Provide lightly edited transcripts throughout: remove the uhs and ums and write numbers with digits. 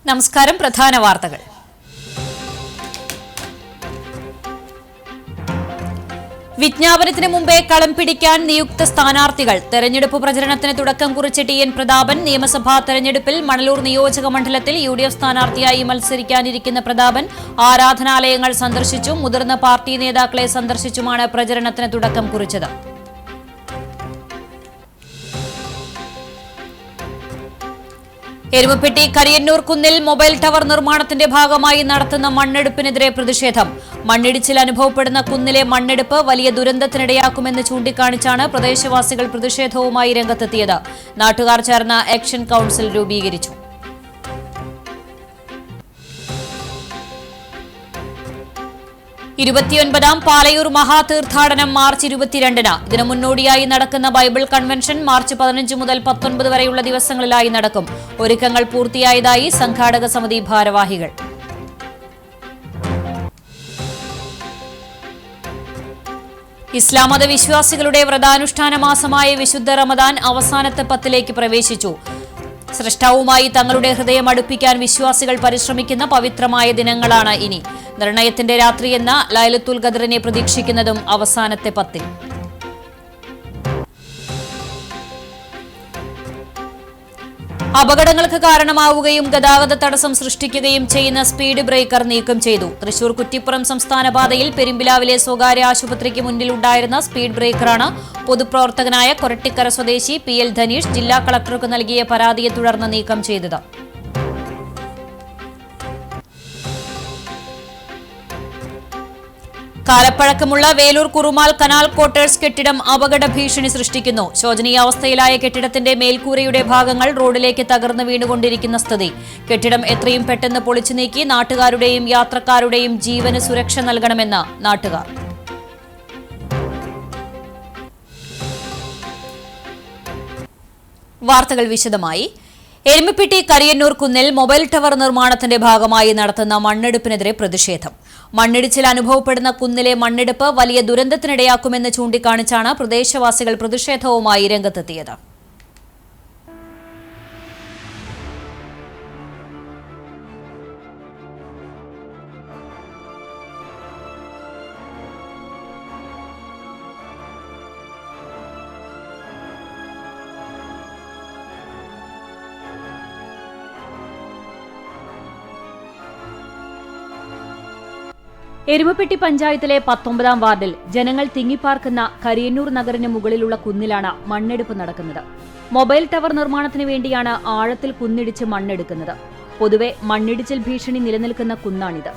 നമസ്കാരം. പ്രധാന വാർത്തകൾ. വിജ്ഞാപനത്തിന് മുമ്പേ കളം പിടിക്കാൻ നിയുക്ത സ്ഥാനാർത്ഥികൾ. തെരഞ്ഞെടുപ്പ് പ്രചരണത്തിന് തുടക്കം കുറിച്ച ടി എൻ പ്രതാപൻ നിയമസഭാ തെരഞ്ഞെടുപ്പിൽ മണലൂർ നിയോജക മണ്ഡലത്തിൽ UDF സ്ഥാനാർത്ഥിയായി മത്സരിക്കാനിരിക്കുന്ന പ്രതാപൻ ആരാധനാലയങ്ങൾ സന്ദർശിച്ചും മുതിർന്ന പാർട്ടി നേതാക്കളെ സന്ദർശിച്ചുമാണ് പ്രചരണത്തിന് തുടക്കം കുറിച്ചത്. എരുമപ്പെട്ടി കരിയന്നൂർ കുന്നിൽ മൊബൈൽ ടവർ നിർമ്മാണത്തിന്റെ ഭാഗമായി നടത്തുന്ന മണ്ണെടുപ്പിനെതിരെ പ്രതിഷേധം. മണ്ണിടിച്ചിൽ അനുഭവപ്പെടുന്ന കുന്നിലെ മണ്ണെടുപ്പ് വലിയ ദുരന്തത്തിനിടയാക്കുമെന്ന് ചൂണ്ടിക്കാണിച്ചാണ് പ്രദേശവാസികൾ പ്രതിഷേധവുമായി രംഗത്തെത്തിയത്. നാട്ടുകാർ ചേർന്ന ആക്ഷൻ കൌൺസിൽ രൂപീകരിച്ചു. ഇരുപത്തിയൊൻപതാം പാലയൂർ മഹാതീർത്ഥാടനം മാർച്ച് 22-ന്. ഇതിനു മുന്നോടിയായി നടക്കുന്ന ബൈബിൾ കൺവെൻഷൻ മാർച്ച് 15 മുതൽ 19 വരെയുള്ള ദിവസങ്ങളിലായി നടക്കും. ഒരുക്കങ്ങൾ പൂർത്തിയായതായി സംഘാടക സമിതി ഭാരവാഹികൾ. ഇസ്ലാം മത വിശ്വാസികളുടെ വ്രതാനുഷ്ഠാന മാസമായ വിശുദ്ധ റമദാൻ അവസാനത്തെ 10ലേക്ക് പ്രവേശിച്ചു. സ്രഷ്ടാവുമായി തങ്ങളുടെ ഹൃദയം അടുപ്പിക്കാൻ വിശ്വാസികൾ പരിശ്രമിക്കുന്ന പവിത്രമായ ദിനങ്ങളാണ് ഇനി. നിർണയത്തിന്റെ രാത്രിയെന്ന ലൈലത്തുൽ ഖദ്റിനെ പ്രതീക്ഷിക്കുന്നതും അവസാനത്തെ 10-ൽ. അപകടങ്ങൾക്ക് കാരണമാവുകയും ഗതാഗത തടസ്സം സൃഷ്ടിക്കുകയും ചെയ്യുന്ന സ്പീഡ് ബ്രേക്കർ നീക്കം ചെയ്തു. തൃശൂർ കുറ്റിപ്പുറം സംസ്ഥാന പാതയിൽ പെരുമ്പിലാവിലെ സ്വകാര്യ ആശുപത്രിക്ക് മുന്നിലുണ്ടായിരുന്ന സ്പീഡ് ബ്രേക്കറാണ് പൊതുപ്രവർത്തകനായ കൊരട്ടിക്കര സ്വദേശി PL ധനീഷ് ജില്ലാ കളക്ടർക്ക് നൽകിയ പരാതിയെ തുടർന്ന് നീക്കം ചെയ്തത്. കാലപ്പഴക്കമുള്ള വേലൂർ കുറുമാൽ കനാൽ ക്വാർട്ടേഴ്സ് കെട്ടിടം അപകട ഭീഷണി സൃഷ്ടിക്കുന്നു. ശോചനീയാവസ്ഥയിലായ കെട്ടിടത്തിന്റെ മേൽക്കൂരയുടെ ഭാഗങ്ങൾ റോഡിലേക്ക് തകർന്നു വീണുകൊണ്ടിരിക്കുന്ന സ്ഥിതി. കെട്ടിടം എത്രയും പെട്ടെന്ന് പൊളിച്ചു നീക്കി നാട്ടുകാരുടെയും യാത്രക്കാരുടെയും ജീവന് സുരക്ഷ നൽകണമെന്ന് നാട്ടുകാർ. വാർത്തകൾ വിശദമായി. എരുമപ്പെട്ടി കരിയന്നൂർ കുന്നിൽ മൊബൈൽ ടവർ നിർമ്മാണത്തിന്റെ ഭാഗമായി നടത്തുന്ന മണ്ണെടുപ്പിനെതിരെ പ്രതിഷേധം. മണ്ണിടിച്ചിൽ അനുഭവപ്പെടുന്ന കുന്നിലെ മണ്ണെടുപ്പ് വലിയ ദുരന്തത്തിനിടയാക്കുമെന്ന് ചൂണ്ടിക്കാണിച്ചാണ് പ്രദേശവാസികൾ പ്രതിഷേധവുമായി രംഗത്തെത്തിയത്. എരുമപ്പെട്ടി പഞ്ചായത്തിലെ 19-ാം വാർഡിൽ ജനങ്ങൾ തിങ്ങിപ്പാർക്കുന്ന കരിയന്നൂർ നഗറിന് മുകളിലുള്ള കുന്നിലാണ് മണ്ണെടുപ്പ് നടക്കുന്നത്. മൊബൈൽ ടവർ നിർമ്മാണത്തിന് വേണ്ടിയാണ് ആഴത്തിൽ കുന്നിടിച്ച് മണ്ണെടുക്കുന്നത്. പൊതുവെ മണ്ണിടിച്ചിൽ ഭീഷണി നിലനിൽക്കുന്ന കുന്നാണിത്.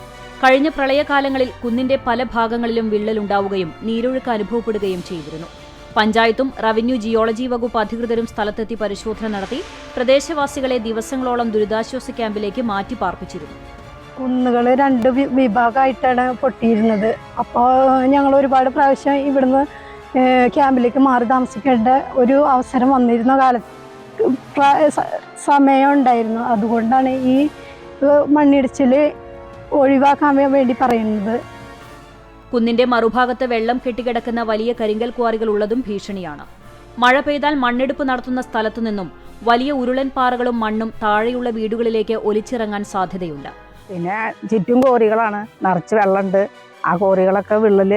കഴിഞ്ഞ പ്രളയകാലങ്ങളിൽ കുന്നിന്റെ പല ഭാഗങ്ങളിലും വിള്ളലുണ്ടാവുകയും നീരൊഴുക്ക് അനുഭവപ്പെടുകയും ചെയ്തിരുന്നു. പഞ്ചായത്തും റവന്യൂ ജിയോളജി വകുപ്പ് അധികൃതരും സ്ഥലത്തെത്തി പരിശോധന നടത്തി പ്രദേശവാസികളെ ദിവസങ്ങളോളം ദുരിതാശ്വാസ ക്യാമ്പിലേക്ക് മാറ്റി പാർപ്പിച്ചിരുന്നു. കുന്നുകൾ 2 വിഭാഗമായിട്ടാണ് പൊട്ടിയിരുന്നത്. അപ്പോൾ ഞങ്ങൾ ഒരുപാട് പ്രാവശ്യം ഇവിടുന്ന് ക്യാമ്പിലേക്ക് മാറി താമസിക്കേണ്ട ഒരു അവസരം വന്നിരുന്ന സമയം ഉണ്ടായിരുന്നു. അതുകൊണ്ടാണ് ഈ മണ്ണിടിച്ചിൽ ഒഴിവാക്കാൻ വേണ്ടി പറയുന്നത്. കുന്നിന്റെ മറുഭാഗത്ത് വെള്ളം കെട്ടിക്കിടക്കുന്ന വലിയ കരിങ്കൽ ക്വാറികൾ ഉള്ളതും ഭീഷണിയാണ്. മഴ പെയ്താൽ മണ്ണെടുപ്പ് നടത്തുന്ന സ്ഥലത്തുനിന്നും വലിയ ഉരുളൻ പാറകളും മണ്ണും താഴെയുള്ള വീടുകളിലേക്ക് ഒലിച്ചിറങ്ങാൻ സാധ്യതയുണ്ട്. പിന്നെ ചുറ്റും കോറികളാണ്, നിറച്ച് വെള്ളമുണ്ട്. ആ കോറികളൊക്കെ വിള്ളൽ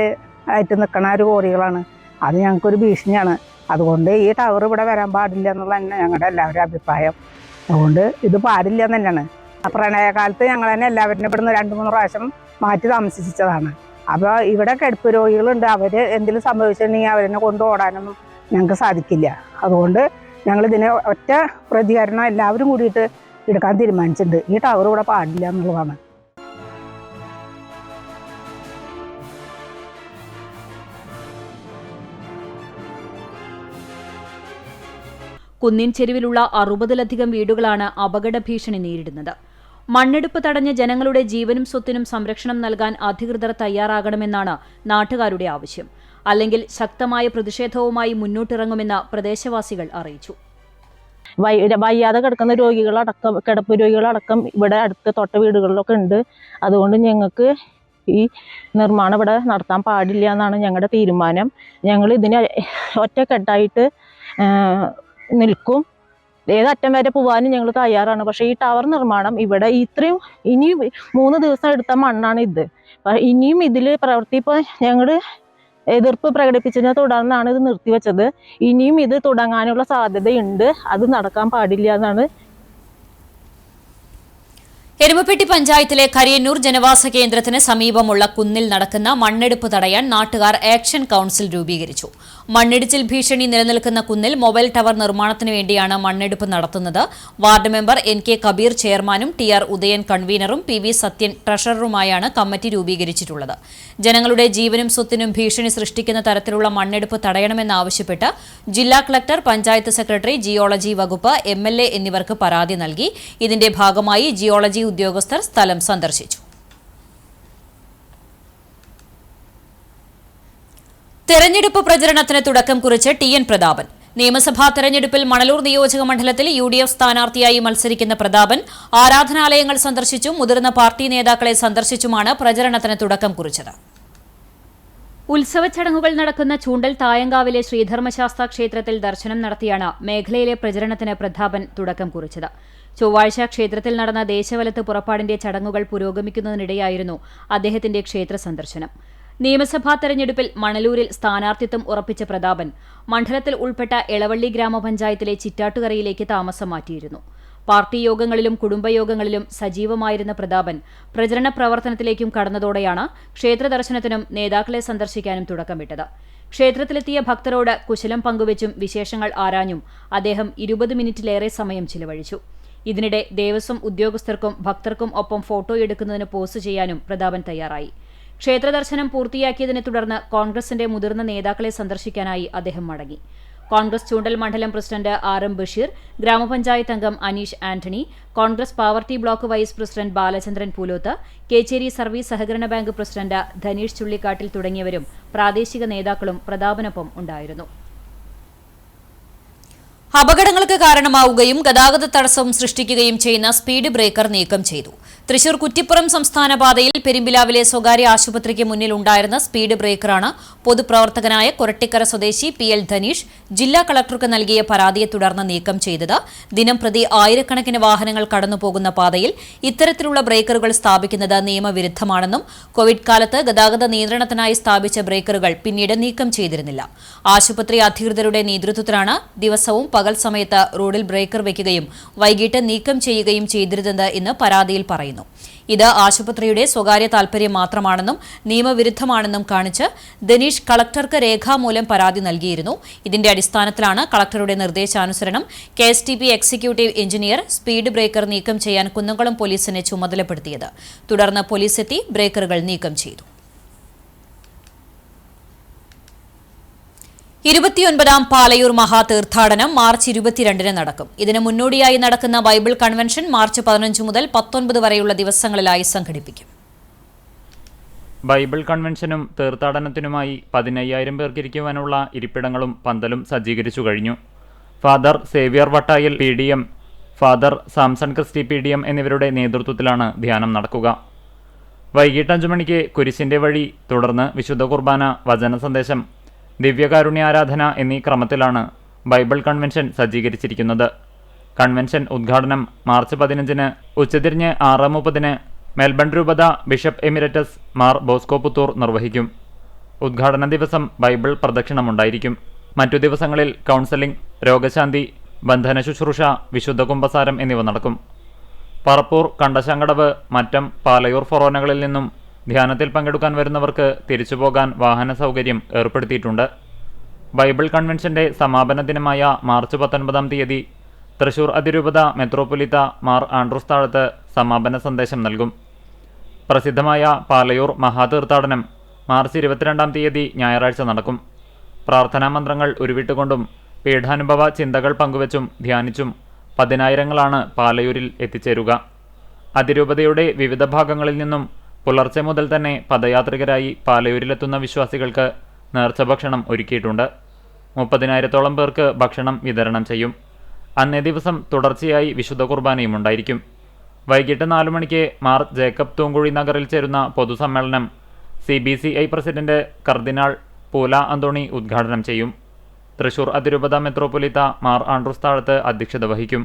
ആയിട്ട് നിൽക്കണ ഒരു കോറികളാണ്. അത് ഞങ്ങൾക്കൊരു ഭീഷണിയാണ്. അതുകൊണ്ട് ഈ ടവർ ഇവിടെ വരാൻ പാടില്ല എന്നുള്ള തന്നെ ഞങ്ങളുടെ എല്ലാവരുടെ അഭിപ്രായം. അതുകൊണ്ട് ഇത് പാടില്ല എന്ന് തന്നെയാണ്. ആ പ്രളയകാലത്ത് ഞങ്ങൾ തന്നെ എല്ലാവരും ഇവിടുന്ന് 2-3 പ്രാവശ്യം മാറ്റി താമസിച്ചതാണ്. അപ്പോൾ ഇവിടെ കിടപ്പ് രോഗികളുണ്ട്. അവർ എന്തെങ്കിലും സംഭവിച്ചിട്ടുണ്ടെങ്കിൽ അവരെ കൊണ്ട് ഓടാനൊന്നും ഞങ്ങൾക്ക് സാധിക്കില്ല. അതുകൊണ്ട് ഞങ്ങളിതിന് ഒറ്റ പ്രതികരണം എല്ലാവരും കൂടിയിട്ട് എടുക്കാൻ തീരുമാനിച്ചിട്ടുണ്ട്. ഈ ടവർ ഇവിടെ പാടില്ല എന്നുള്ളതാണ്. കുന്നിൻ ചെരുവിലുള്ള 60-ലധികം വീടുകളാണ് അപകട ഭീഷണി നേരിടുന്നത്. മണ്ണെടുപ്പ് തടഞ്ഞ ജനങ്ങളുടെ ജീവനും സ്വത്തിനും സംരക്ഷണം നൽകാൻ അധികൃതർ തയ്യാറാകണമെന്നാണ് നാട്ടുകാരുടെ ആവശ്യം. അല്ലെങ്കിൽ ശക്തമായ പ്രതിഷേധവുമായി മുന്നോട്ടിറങ്ങുമെന്ന് പ്രദേശവാസികൾ അറിയിച്ചു. വയ്യാതെ കിടക്കുന്ന രോഗികളടക്കം, കിടപ്പ് രോഗികളടക്കം ഇവിടെ അടുത്ത തൊട്ട വീടുകളിലൊക്കെ ഉണ്ട്. അതുകൊണ്ട് ഞങ്ങൾക്ക് ഈ നിർമ്മാണം ഇവിടെ നടത്താൻ പാടില്ല എന്നാണ് ഞങ്ങളുടെ തീരുമാനം. ഞങ്ങൾ ഇതിന് ഒറ്റക്കെട്ടായിട്ട് നിൽക്കും. ഏതറ്റം വരെ പോകാനും ഞങ്ങൾ തയ്യാറാണ്. പക്ഷേ ഈ ടവർ നിർമ്മാണം ഇവിടെ ഇത്രയും ഇനി 3 ദിവസം എടുത്ത മണ്ണാണ് ഇത്. ഇനിയും ഇതിൽ പ്രവൃത്തി ഇപ്പോൾ ഞങ്ങൾ എതിർപ്പ് പ്രകടിപ്പിച്ചതിനെ തുടർന്നാണ് ഇത് നിർത്തിവെച്ചത്. ഇനിയും ഇത് തുടങ്ങാനുള്ള സാധ്യതയുണ്ട്. അത് നടക്കാൻ പാടില്ല എന്നാണ്. എരുമപ്പെട്ടി പഞ്ചായത്തിലെ കരിയന്നൂർ ജനവാസ കേന്ദ്രത്തിന് സമീപമുള്ള കുന്നിൽ നടക്കുന്ന മണ്ണെടുപ്പ് തടയാൻ നാട്ടുകാർ ആക്ഷൻ കൌൺസിൽ രൂപീകരിച്ചു. മണ്ണിടിച്ചിൽ ഭീഷണി നിലനിൽക്കുന്ന കുന്നിൽ മൊബൈൽ ടവർ നിർമ്മാണത്തിന് വേണ്ടിയാണ് മണ്ണെടുപ്പ് നടത്തുന്നത്. വാർഡ് മെമ്പർ NK കബീർ ചെയർമാനും TR ഉദയൻ കൺവീനറും PV സത്യൻ ട്രഷററുമായാണ് കമ്മിറ്റി രൂപീകരിച്ചിട്ടുള്ളത്. ജനങ്ങളുടെ ജീവനും സ്വത്തിനും ഭീഷണി സൃഷ്ടിക്കുന്ന തരത്തിലുള്ള മണ്ണെടുപ്പ് തടയണമെന്നാവശ്യപ്പെട്ട് ജില്ലാ കളക്ടർ, പഞ്ചായത്ത് സെക്രട്ടറി, ജിയോളജി വകുപ്പ്, MLA എന്നിവർക്ക് പരാതി നൽകി. ഇതിന്റെ ഭാഗമായി ജിയോളജി ഉദ്യോഗസ്ഥർ സ്ഥലം സന്ദർശിച്ചു. തെരഞ്ഞെടുപ്പ് പ്രചരണത്തിന് തുടക്കം കുറിച്ച് TN പ്രതാപൻ. നിയമസഭാ തെരഞ്ഞെടുപ്പിൽ മണലൂർ നിയോജക മണ്ഡലത്തിൽ UDF സ്ഥാനാർത്ഥിയായി മത്സരിക്കുന്ന പ്രതാപൻ ആരാധനാലയങ്ങൾ സന്ദർശിച്ചും മുതിർന്ന പാർട്ടി നേതാക്കളെ സന്ദർശിച്ചുമാണ് പ്രചരണത്തിന് തുടക്കം കുറിച്ചത്. ഉത്സവ ചടങ്ങുകൾ നടക്കുന്ന ചൂണ്ടൽ തായങ്കാവിലെ ശ്രീധർമ്മശാസ്ത്ര ക്ഷേത്രത്തിൽ ദർശനം നടത്തിയാണ് മേഖലയിലെ പ്രചരണത്തിന് പ്രതാപൻ തുടക്കം കുറിച്ചത്. ചൊവ്വാഴ്ച ക്ഷേത്രത്തിൽ നടന്ന ദേശവലത്ത് പുറപ്പാടിന്റെ ചടങ്ങുകൾ പുരോഗമിക്കുന്നതിനിടെയായിരുന്നു അദ്ദേഹത്തിന്റെ ക്ഷേത്ര സന്ദർശനം. നിയമസഭാ തെരഞ്ഞെടുപ്പിൽ മണലൂരിൽ സ്ഥാനാർത്ഥിത്വം ഉറപ്പിച്ച പ്രതാപൻ മണ്ഡലത്തിൽ ഉൾപ്പെട്ട എളവള്ളി ഗ്രാമപഞ്ചായത്തിലെ ചിറ്റാട്ടുകരയിലേക്ക് താമസം മാറ്റിയിരുന്നു. പാർട്ടി യോഗങ്ങളിലും കുടുംബയോഗങ്ങളിലും സജീവമായിരുന്ന പ്രതാപൻ പ്രചരണ പ്രവർത്തനത്തിലേക്കും കടന്നതോടെയാണ് ക്ഷേത്ര ദർശനത്തിനും നേതാക്കളെ സന്ദർശിക്കാനും തുടക്കമിട്ടത്. ക്ഷേത്രത്തിലെത്തിയ ഭക്തരോട് കുശലം പങ്കുവച്ചും വിശേഷങ്ങൾ ആരാഞ്ഞും അദ്ദേഹം 20 മിനിറ്റിലേറെ സമയം ചിലവഴിച്ചു. ഇതിനിടെ ദേവസ്വം ഉദ്യോഗസ്ഥർക്കും ഭക്തർക്കും ഒപ്പം ഫോട്ടോയെടുക്കുന്നതിന് പോസ്റ്റ് ചെയ്യാനും പ്രതാപൻ തയ്യാറായി. ക്ഷേത്രദർശനം പൂർത്തിയാക്കിയതിനെ തുടർന്ന് കോൺഗ്രസിന്റെ മുതിർന്ന നേതാക്കളെ സന്ദർശിക്കാനായി അദ്ദേഹം മടങ്ങി. കോൺഗ്രസ് ചൂണ്ടൽ മണ്ഡലം പ്രസിഡന്റ് RM ബഷീർ, ഗ്രാമപഞ്ചായത്ത് അംഗം അനീഷ് ആന്റണി, കോൺഗ്രസ് പാവർട്ടി block vice president Balachandran Pooloth, Kechery service സഹകരണ ബാങ്ക് പ്രസിഡന്റ് ധനീഷ് ചുള്ളിക്കാട്ടിൽ തുടങ്ങിയവരും പ്രാദേശിക നേതാക്കളും പ്രതാപനൊപ്പം ഉണ്ടായിരുന്നു. അപകടങ്ങൾക്ക് കാരണമാവുകയും ഗതാഗത തടസ്സവും സൃഷ്ടിക്കുകയും ചെയ്യുന്ന സ്പീഡ് ബ്രേക്കർ നീക്കം ചെയ്തു. തൃശൂർ കുറ്റിപ്പുറം സംസ്ഥാന പാതയിൽ പെരുമ്പിലാവിലെ സ്വകാര്യ ആശുപത്രിക്ക് മുന്നിൽ ഉണ്ടായിരുന്ന സ്പീഡ് ബ്രേക്കറാണ് പൊതുപ്രവർത്തകനായ കൊരട്ടിക്കര സ്വദേശി PL ധനീഷ് ജില്ലാ കളക്ടർക്ക് നൽകിയ പരാതിയെ തുടർന്ന് നീക്കം ചെയ്തത്. ദിനംപ്രതി ആയിരക്കണക്കിന് വാഹനങ്ങൾ കടന്നുപോകുന്ന പാതയിൽ ഇത്തരത്തിലുള്ള ബ്രേക്കറുകൾ സ്ഥാപിക്കുന്നത് നിയമവിരുദ്ധമാണെന്നും കോവിഡ് കാലത്ത് ഗതാഗത നിയന്ത്രണത്തിനായി സ്ഥാപിച്ച ബ്രേക്കറുകൾ പിന്നീട് നീക്കം ചെയ്തിരുന്നില്ല. ആശുപത്രി അധികൃതരുടെ നേതൃത്വത്തിലാണ് ദിവസവും പകൽ സമയത്ത് റോഡിൽ ബ്രേക്കർ വയ്ക്കുകയും വൈകിട്ട് നീക്കം ചെയ്യുകയും ചെയ്തിരുന്നത് എന്ന് പരാതിയിൽ പറയുന്നു. ഇത് ആശുപത്രിയുടെ സ്വകാര്യ താൽപര്യം മാത്രമാണെന്നും നിയമവിരുദ്ധമാണെന്നും കാണിച്ച് ധനീഷ് കളക്ടർക്ക് രേഖാമൂലം പരാതി നൽകിയിരുന്നു. ഇതിന്റെ അടിസ്ഥാനത്തിലാണ് കളക്ടറുടെ നിർദ്ദേശാനുസരണം KSTP executive engineer speed breaker നീക്കം ചെയ്യാൻ കുന്നംകുളം പോലീസിനെ ചുമതലപ്പെടുത്തിയത്. തുടർന്ന് പോലീസെത്തി ബ്രേക്കറുകൾ നീക്കം ചെയ്തു. 29ാം പാലയൂർ മഹാതീർത്ഥാടനം മാർച്ച് 22-ന് നടക്കും. ഇതിന് മുന്നോടിയായി നടക്കുന്ന ബൈബിൾ കൺവെൻഷൻ മാർച്ച് 15 മുതൽ 19 വരെയുള്ള ദിവസങ്ങളിലായി സംഘടിപ്പിക്കും. ബൈബിൾ കൺവെൻഷനും തീർത്ഥാടനത്തിനുമായി 15,000 പേർക്കിരിക്കുവാനുള്ള ഇരിപ്പിടങ്ങളും പന്തലും സജ്ജീകരിച്ചു കഴിഞ്ഞു. Father Xavier Vattayil PDM, father Samson Christie PDM എന്നിവരുടെ നേതൃത്വത്തിലാണ് ധ്യാനം നടക്കുക. വൈകിട്ട് 5 മണിക്ക് കുരിശിന്റെ വഴി, തുടർന്ന് വിശുദ്ധ കുർബാന, വചന സന്ദേശം, ദിവ്യകാരുണ്യാരാധന എന്നീ ക്രമത്തിലാണ് ബൈബിൾ കൺവെൻഷൻ സജ്ജീകരിച്ചിരിക്കുന്നത്. കൺവെൻഷൻ ഉദ്ഘാടനം മാർച്ച് 15-ന് ഉച്ചതിരിഞ്ഞ് 6:30-ന് മെൽബൺ രൂപത bishop emeritus Mar Bosco Puthur നിർവഹിക്കും. ഉദ്ഘാടന ദിവസം ബൈബിൾ പ്രദക്ഷിണമുണ്ടായിരിക്കും. മറ്റു ദിവസങ്ങളിൽ കൗൺസലിംഗ്, രോഗശാന്തി, ബന്ധന ശുശ്രൂഷ, വിശുദ്ധ കുമ്പസാരം എന്നിവ നടക്കും. പറപ്പൂർ, കണ്ടശങ്കടവ്, മറ്റം, പാലയൂർ ഫൊറോനകളിൽ നിന്നും ധ്യാനത്തിൽ പങ്കെടുക്കാൻ വരുന്നവർക്ക് തിരിച്ചുപോകാൻ വാഹന സൗകര്യം ഏർപ്പെടുത്തിയിട്ടുണ്ട്. ബൈബിൾ കൺവെൻഷന്റെ സമാപന ദിനമായ മാർച്ച് 19-ാം തീയതി തൃശൂർ അതിരൂപത മെത്രോപൊലിത്ത മാർ ആൻഡ്രൂസ് താഴത്ത് സമാപന സന്ദേശം നൽകും. പ്രസിദ്ധമായ പാലയൂർ മഹാതീർത്ഥാടനം മാർച്ച് 22-ാം തീയതി ഞായറാഴ്ച നടക്കും. പ്രാർത്ഥനാ മന്ത്രങ്ങൾ ഉരുവിട്ടുകൊണ്ടും പീഠാനുഭവ ചിന്തകൾ പങ്കുവച്ചും ധ്യാനിച്ചും 10,000-ങ്ങളാണ് പാലയൂരിൽ എത്തിച്ചേരുക. അതിരൂപതയുടെ വിവിധ ഭാഗങ്ങളിൽ നിന്നും പുലർച്ചെ മുതൽ തന്നെ പദയാത്രികരായി പാലയൂരിലെത്തുന്ന വിശ്വാസികൾക്ക് നേർച്ചഭക്ഷണം ഒരുക്കിയിട്ടുണ്ട്. 30,000-ത്തോളം പേർക്ക് ഭക്ഷണം വിതരണം ചെയ്യും. അന്നേ ദിവസം തുടർച്ചയായി വിശുദ്ധ കുർബാനയും ഉണ്ടായിരിക്കും. വൈകിട്ട് 4 മണിക്ക് മാർ ജേക്കബ് തൂങ്കുഴി നഗറിൽ ചേരുന്ന പൊതുസമ്മേളനം CBCI പ്രസിഡന്റ് കർദിനാൾ പൂല അന്തോണി ഉദ്ഘാടനം ചെയ്യും. തൃശൂർ അതിരൂപത മെത്രോപൊലീത്ത മാർ ആൻഡ്രൂസ് താഴത്ത് അധ്യക്ഷത വഹിക്കും.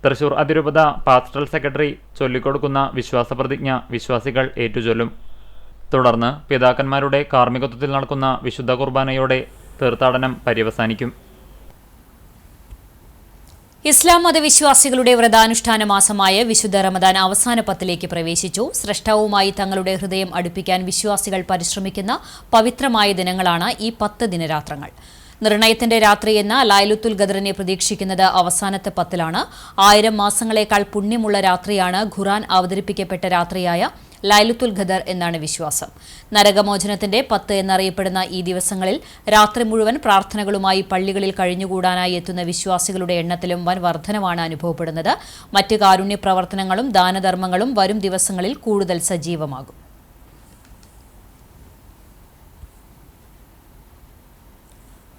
തൃശൂർ അതിരൂപത പാസ്റ്ററൽ സെക്രട്ടറി ചൊല്ലിക്കൊടുക്കുന്ന വിശ്വാസപ്രതിജ്ഞ വിശ്വാസികൾ ഏറ്റുചൊല്ലും. തുടർന്ന് പിതാക്കന്മാരുടെ കാർമ്മികത്വത്തിൽ നടക്കുന്ന വിശുദ്ധ കുർബാനയോടെ തീർത്ഥാടനം പര്യവസാനിക്കും. ഇസ്ലാം മതവിശ്വാസികളുടെ വ്രതാനുഷ്ഠാന മാസമായ വിശുദ്ധ റമദാൻ അവസാന പത്തിലേക്ക് പ്രവേശിച്ചു. സ്രഷ്ടാവുമായി തങ്ങളുടെ ഹൃദയം അടുപ്പിക്കാൻ വിശ്വാസികൾ പരിശ്രമിക്കുന്ന പവിത്രമായ ദിനങ്ങളാണ് ഈ 10 ദിനരാത്രങ്ങൾ. നിർണയത്തിന്റെ രാത്രി എന്ന ലൈലത്തുൽ ഖദറിനെ പ്രതീക്ഷിക്കുന്നത് അവസാനത്തെ 10ലാണ്. 1000 മാസങ്ങളേക്കാൾ പുണ്യമുള്ള രാത്രിയാണ് ഖുർആൻ അവതരിപ്പിക്കപ്പെട്ട രാത്രിയായ ലൈലത്തുൽ ഖദർ എന്നാണ് വിശ്വാസം. നരകമോചനത്തിന്റെ 10 എന്നറിയപ്പെടുന്ന ഈ ദിവസങ്ങളിൽ രാത്രി മുഴുവൻ പ്രാർത്ഥനകളുമായി പള്ളികളിൽ കഴിഞ്ഞുകൂടാനായി എത്തുന്ന വിശ്വാസികളുടെ എണ്ണത്തിലും വൻ വർധനവാണ് അനുഭവപ്പെടുന്നത്. മറ്റ് കാരുണ്യ പ്രവർത്തനങ്ങളും ദാനധർമ്മങ്ങളും വരും ദിവസങ്ങളിൽ കൂടുതൽ സജീവമാകും.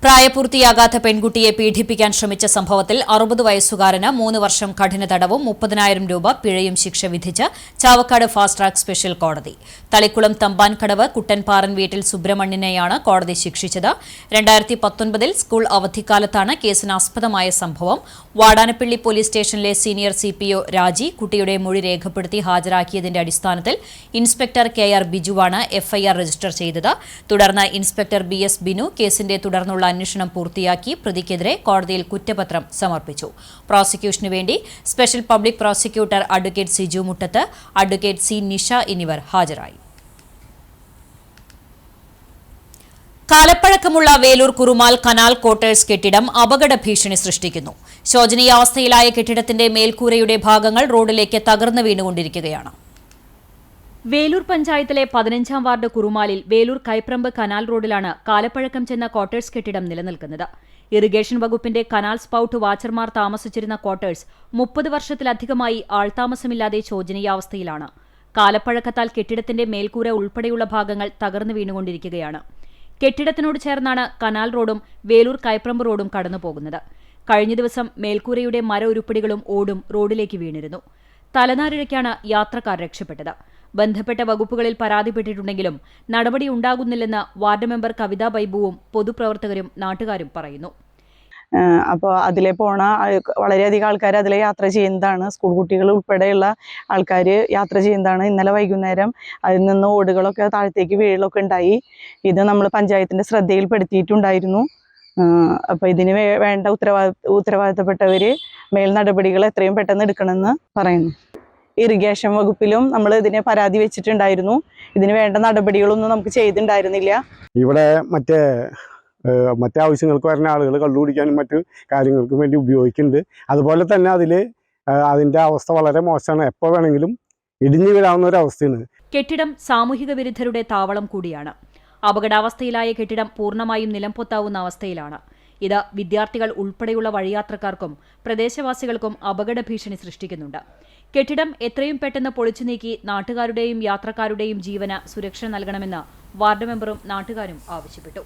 പ്രായപൂർത്തിയാകാത്ത പെൺകുട്ടിയെ പീഡിപ്പിക്കാൻ ശ്രമിച്ച സംഭവത്തിൽ 60 വയസ്സുകാരന് 3 വർഷം കഠിന തടവും 30,000 രൂപ പിഴയും ശിക്ഷ വിധിച്ച് ചാവക്കാട് ഫാസ്റ്റ് ട്രാക്ക് സ്പെഷ്യൽ കോടതി. തളിക്കുളം തമ്പാൻകടവ് കുട്ടൻപാറൻ വീട്ടിൽ സുബ്രഹ്മണ്യനെയാണ് കോടതി ശിക്ഷിച്ചത്. 2019 സ്കൂൾ അവധിക്കാലത്താണ് കേസിനാസ്പദമായ സംഭവം. വാടാനപ്പള്ളി പോലീസ് സ്റ്റേഷനിലെ സീനിയർ CPO രാജി കുട്ടിയുടെ മൊഴി രേഖപ്പെടുത്തി ഹാജരാക്കിയതിന്റെ അടിസ്ഥാനത്തിൽ ഇൻസ്പെക്ടർ KR ബിജുവാണ് FIR രജിസ്റ്റർ ചെയ്തത്. തുടർന്ന് ഇൻസ്പെക്ടർ BS ബിനു കേസിന്റെ തുടർന്നുള്ള അന്വേഷണം പൂർത്തിയാക്കി പ്രതിക്കെതിരെ കോടതിയിൽ കുറ്റപത്രം സമർപ്പിച്ചു. പ്രോസിക്യൂഷനു വേണ്ടി special public prosecutor advocate Siju Muttath, advocate C Nisha എന്നിവർ ഹാജരായി. കാലപ്പഴക്കമുള്ള വേലൂർ കുറുമാൽ കനാൽ ക്വാർട്ടേഴ്സ് കെട്ടിടം അപകട ഭീഷണി സൃഷ്ടിക്കുന്നു. ശോചനീയാവസ്ഥയിലായ കെട്ടിടത്തിന്റെ മേൽക്കൂരയുടെ ഭാഗങ്ങൾ റോഡിലേക്ക് തകർന്നു വീണുകൊണ്ടിരിക്കുകയാണ്. വേലൂർ പഞ്ചായത്തിലെ 15-ാം വാർഡ് കുറുമാലിൽ വേലൂർ കൈപ്രമ്പ് കനാൽ റോഡിലാണ് കാലപ്പഴക്കം ചെന്ന ക്വാർട്ടേഴ്സ് കെട്ടിടം നിലനിൽക്കുന്നത്. ഇറിഗേഷൻ വകുപ്പിന്റെ കനാൽ സ്പൌട്ട് വാച്ചർമാർ താമസിച്ചിരുന്ന ക്വാർട്ടേഴ്സ് 30 വർഷത്തിലധികമായി ആൾതാമസമില്ലാതെ ശോചനീയാവസ്ഥയിലാണ്. കാലപ്പഴക്കത്താൽ കെട്ടിടത്തിന്റെ മേൽക്കൂര ഉൾപ്പെടെയുള്ള ഭാഗങ്ങൾ തകർന്നു വീണുകൊണ്ടിരിക്കുകയാണ്. കെട്ടിടത്തിനോട് ചേർന്നാണ് കനാൽ റോഡും വേലൂർ കൈപ്രമ്പ് റോഡും കടന്നുപോകുന്നത്. കഴിഞ്ഞ ദിവസം മേൽക്കൂരയുടെ മര ഉരുപ്പടികളും ഓടും റോഡിലേക്ക് വീണിരുന്നു. തലനാരിഴയ്ക്കാണ് യാത്രക്കാർ രക്ഷപ്പെട്ടത്. ബന്ധപ്പെട്ട വകുപ്പുകളിൽ പരാതിപ്പെട്ടിട്ടുണ്ടെങ്കിലും നടപടി ഉണ്ടാകുന്നില്ലെന്ന് വാർഡ് മെമ്പർ കവിത ബൈബുവും പൊതുപ്രവർത്തകരും നാട്ടുകാരും പറയുന്നു. അപ്പോൾ അതിലെ പോണ വളരെയധികം ആൾക്കാർ അതിലെ യാത്ര ചെയ്യുന്നതാണ്. സ്കൂൾ കുട്ടികൾ ഉൾപ്പെടെയുള്ള ആൾക്കാർ യാത്ര ചെയ്യുന്നതാണ്. ഇന്നലെ വൈകുന്നേരം അതിൽ നിന്ന് ഓടുകളൊക്കെ താഴത്തേക്ക് വീഴലൊക്കെ ഉണ്ടായി. ഇത് നമ്മൾ പഞ്ചായത്തിൻ്റെ ശ്രദ്ധയിൽപ്പെടുത്തിയിട്ടുണ്ടായിരുന്നു. അപ്പോൾ ഇതിന് വേണ്ട ഉത്തരവാദിത്തപ്പെട്ടവർ മേൽ നടപടികൾ എത്രയും പെട്ടെന്ന് എടുക്കണമെന്ന് പറയുന്നു. ഇറിഗേഷൻ വകുപ്പിലും നമ്മൾ ഇതിനെ പരാതി വെച്ചിട്ടുണ്ടായിരുന്നു. ഇതിന് വേണ്ട നടപടികളൊന്നും നമുക്ക് ചെയ്തിട്ടുണ്ടായിരുന്നില്ല. ഇവിടെ മറ്റേ ആവശ്യങ്ങൾക്ക് വരുന്ന ആളുകൾ കള്ളു കുടിക്കാനും മറ്റു കാര്യങ്ങൾക്കും വേണ്ടി ഉപയോഗിക്കുന്നുണ്ട്. അതുപോലെ തന്നെ അതിൻ്റെ അവസ്ഥ വളരെ മോശമാണ്. എപ്പോൾ വേണമെങ്കിലും ഇടിഞ്ഞു വീഴാവുന്ന ഒരു അവസ്ഥയാണ്. കെട്ടിടം സാമൂഹിക വിരുദ്ധരുടെ താവളം കൂടിയാണ്. അപകടാവസ്ഥയിലായ കെട്ടിടം പൂർണ്ണമായും നിലംപൊത്താവുന്ന അവസ്ഥയിലാണ്. ഇത് വിദ്യാർത്ഥികൾ ഉൾപ്പെടെയുള്ള വഴിയാത്രക്കാർക്കും പ്രദേശവാസികൾക്കും അപകട ഭീഷണി സൃഷ്ടിക്കുന്നുണ്ട്. കെട്ടിടം എത്രയും പെട്ടെന്ന് പൊളിച്ചു നീക്കി നാട്ടുകാരുടെയും യാത്രക്കാരുടെയും ജീവന് സുരക്ഷ നൽകണമെന്ന് വാർഡ് മെമ്പറും നാട്ടുകാരും ആവശ്യപ്പെട്ടു.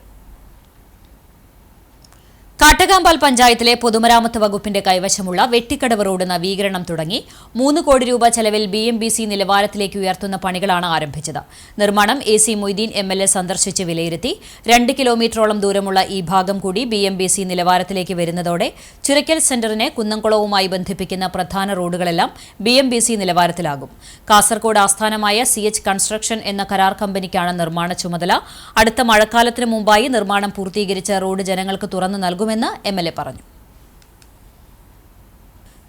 കാട്ടകാമ്പാൽ പഞ്ചായത്തിലെ പൊതുമരാമത്ത് വകുപ്പിന്റെ കൈവശമുള്ള വെട്ടിക്കടവ് റോഡ് നവീകരണം തുടങ്ങി. 3 കോടി രൂപ ചെലവിൽ BMBC നിലവാരത്തിലേക്ക് ഉയർത്തുന്ന പണികളാണ് ആരംഭിച്ചത്. നിർമ്മാണം AC മൊയ്തീൻ MLA സന്ദർശിച്ച് വിലയിരുത്തി. 2 കിലോമീറ്ററോളം ദൂരമുള്ള ഈ ഭാഗം കൂടി BMBC നിലവാരത്തിലേക്ക് വരുന്നതോടെ ചുരക്കൽ സെന്ററിനെ കുന്നംകുളവുമായി ബന്ധിപ്പിക്കുന്ന പ്രധാന റോഡുകളെല്ലാം BMBC നിലവാരത്തിലാകും. കാസർകോട് ആസ്ഥാനമായ CH കൺസ്ട്രക്ഷൻ എന്ന കരാർ കമ്പനിക്കാണ് നിർമ്മാണ ചുമതല. അടുത്ത മഴക്കാലത്തിന് മുമ്പായി നിർമ്മാണം പൂർത്തീകരിച്ച് റോഡ് ജനങ്ങൾക്ക് തുറന്നു നൽകും െന്ന് MLA പറഞ്ഞു.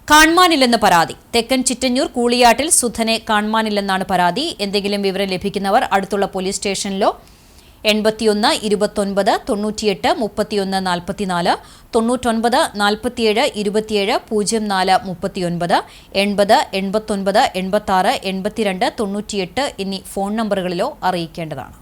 കാണാനില്ലെന്ന് പരാതി. തെക്കൻ ചിറ്റഞ്ഞൂർ കൂളിയാട്ടിൽ സുധനെ കാണാനില്ലെന്നാണ് പരാതി. എന്തെങ്കിലും വിവരം ലഭിക്കുന്നവർ അടുത്തുള്ള പോലീസ് സ്റ്റേഷനിലോ 81 29 98 31 44 99 47 27 04 39 80 89 86 82 98 എന്നീ ഫോൺ നമ്പറുകളിലോ അറിയിക്കേണ്ടതാണ്.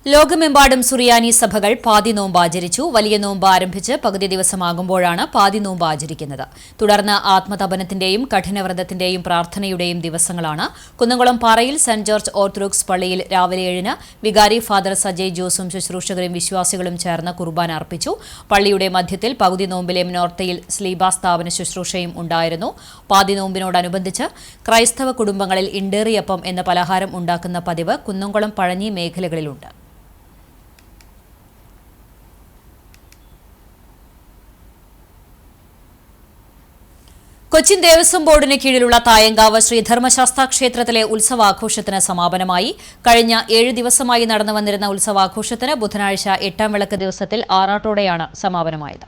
ലോകമെമ്പാടും സുറിയാനി സഭകൾ പാതി നോമ്പ് ആചരിച്ചു. വലിയ നോമ്പ് ആരംഭിച്ച് പകുതി ദിവസമാകുമ്പോഴാണ് പാതി നോമ്പ് ആചരിക്കുന്നത്. തുടർന്ന് ആത്മതപനത്തിന്റെയും കഠിനവ്രതത്തിന്റെയും പ്രാർത്ഥനയുടെയും ദിവസങ്ങളാണ്. കുന്നംകുളം പാറയിൽ സെന്റ് ജോർജ് ഓർത്തഡോക്സ് പള്ളിയിൽ രാവിലെ 7-ന് വികാരി ഫാദർ സജയ് ജോസും ശുശ്രൂഷകരും വിശ്വാസികളും ചേർന്ന് കുർബാന അർപ്പിച്ചു. പള്ളിയുടെ മധ്യത്തിൽ പകുതി നോമ്പിലെ നോർത്തയിൽ സ്ലീബ സ്ഥാപന ശുശ്രൂഷയും ഉണ്ടായിരുന്നു. പാതി നോമ്പിനോടനുബന്ധിച്ച് ക്രൈസ്തവ കുടുംബങ്ങളിൽ ഇണ്ടേറിയപ്പം എന്ന പലഹാരം ഉണ്ടാക്കുന്ന പതിവ് കുന്നംകുളം പഴഞ്ഞി മേഖലകളിലുണ്ട്. കൊച്ചിൻ ദേവസ്വം ബോർഡിന് കീഴിലുള്ള തായങ്കാവ് ശ്രീധർമ്മശാസ്താ ക്ഷേത്രത്തിലെ ഉത്സവാഘോഷത്തിന് സമാപനമായി. കഴിഞ്ഞ 7 ദിവസമായി നടന്നു വന്നിരുന്ന ഉത്സവാഘോഷത്തിന് ബുധനാഴ്ച 8ാം വിളക്ക് ദിവസത്തിൽ ആറാട്ടോടെയാണ് സമാപനമായത്.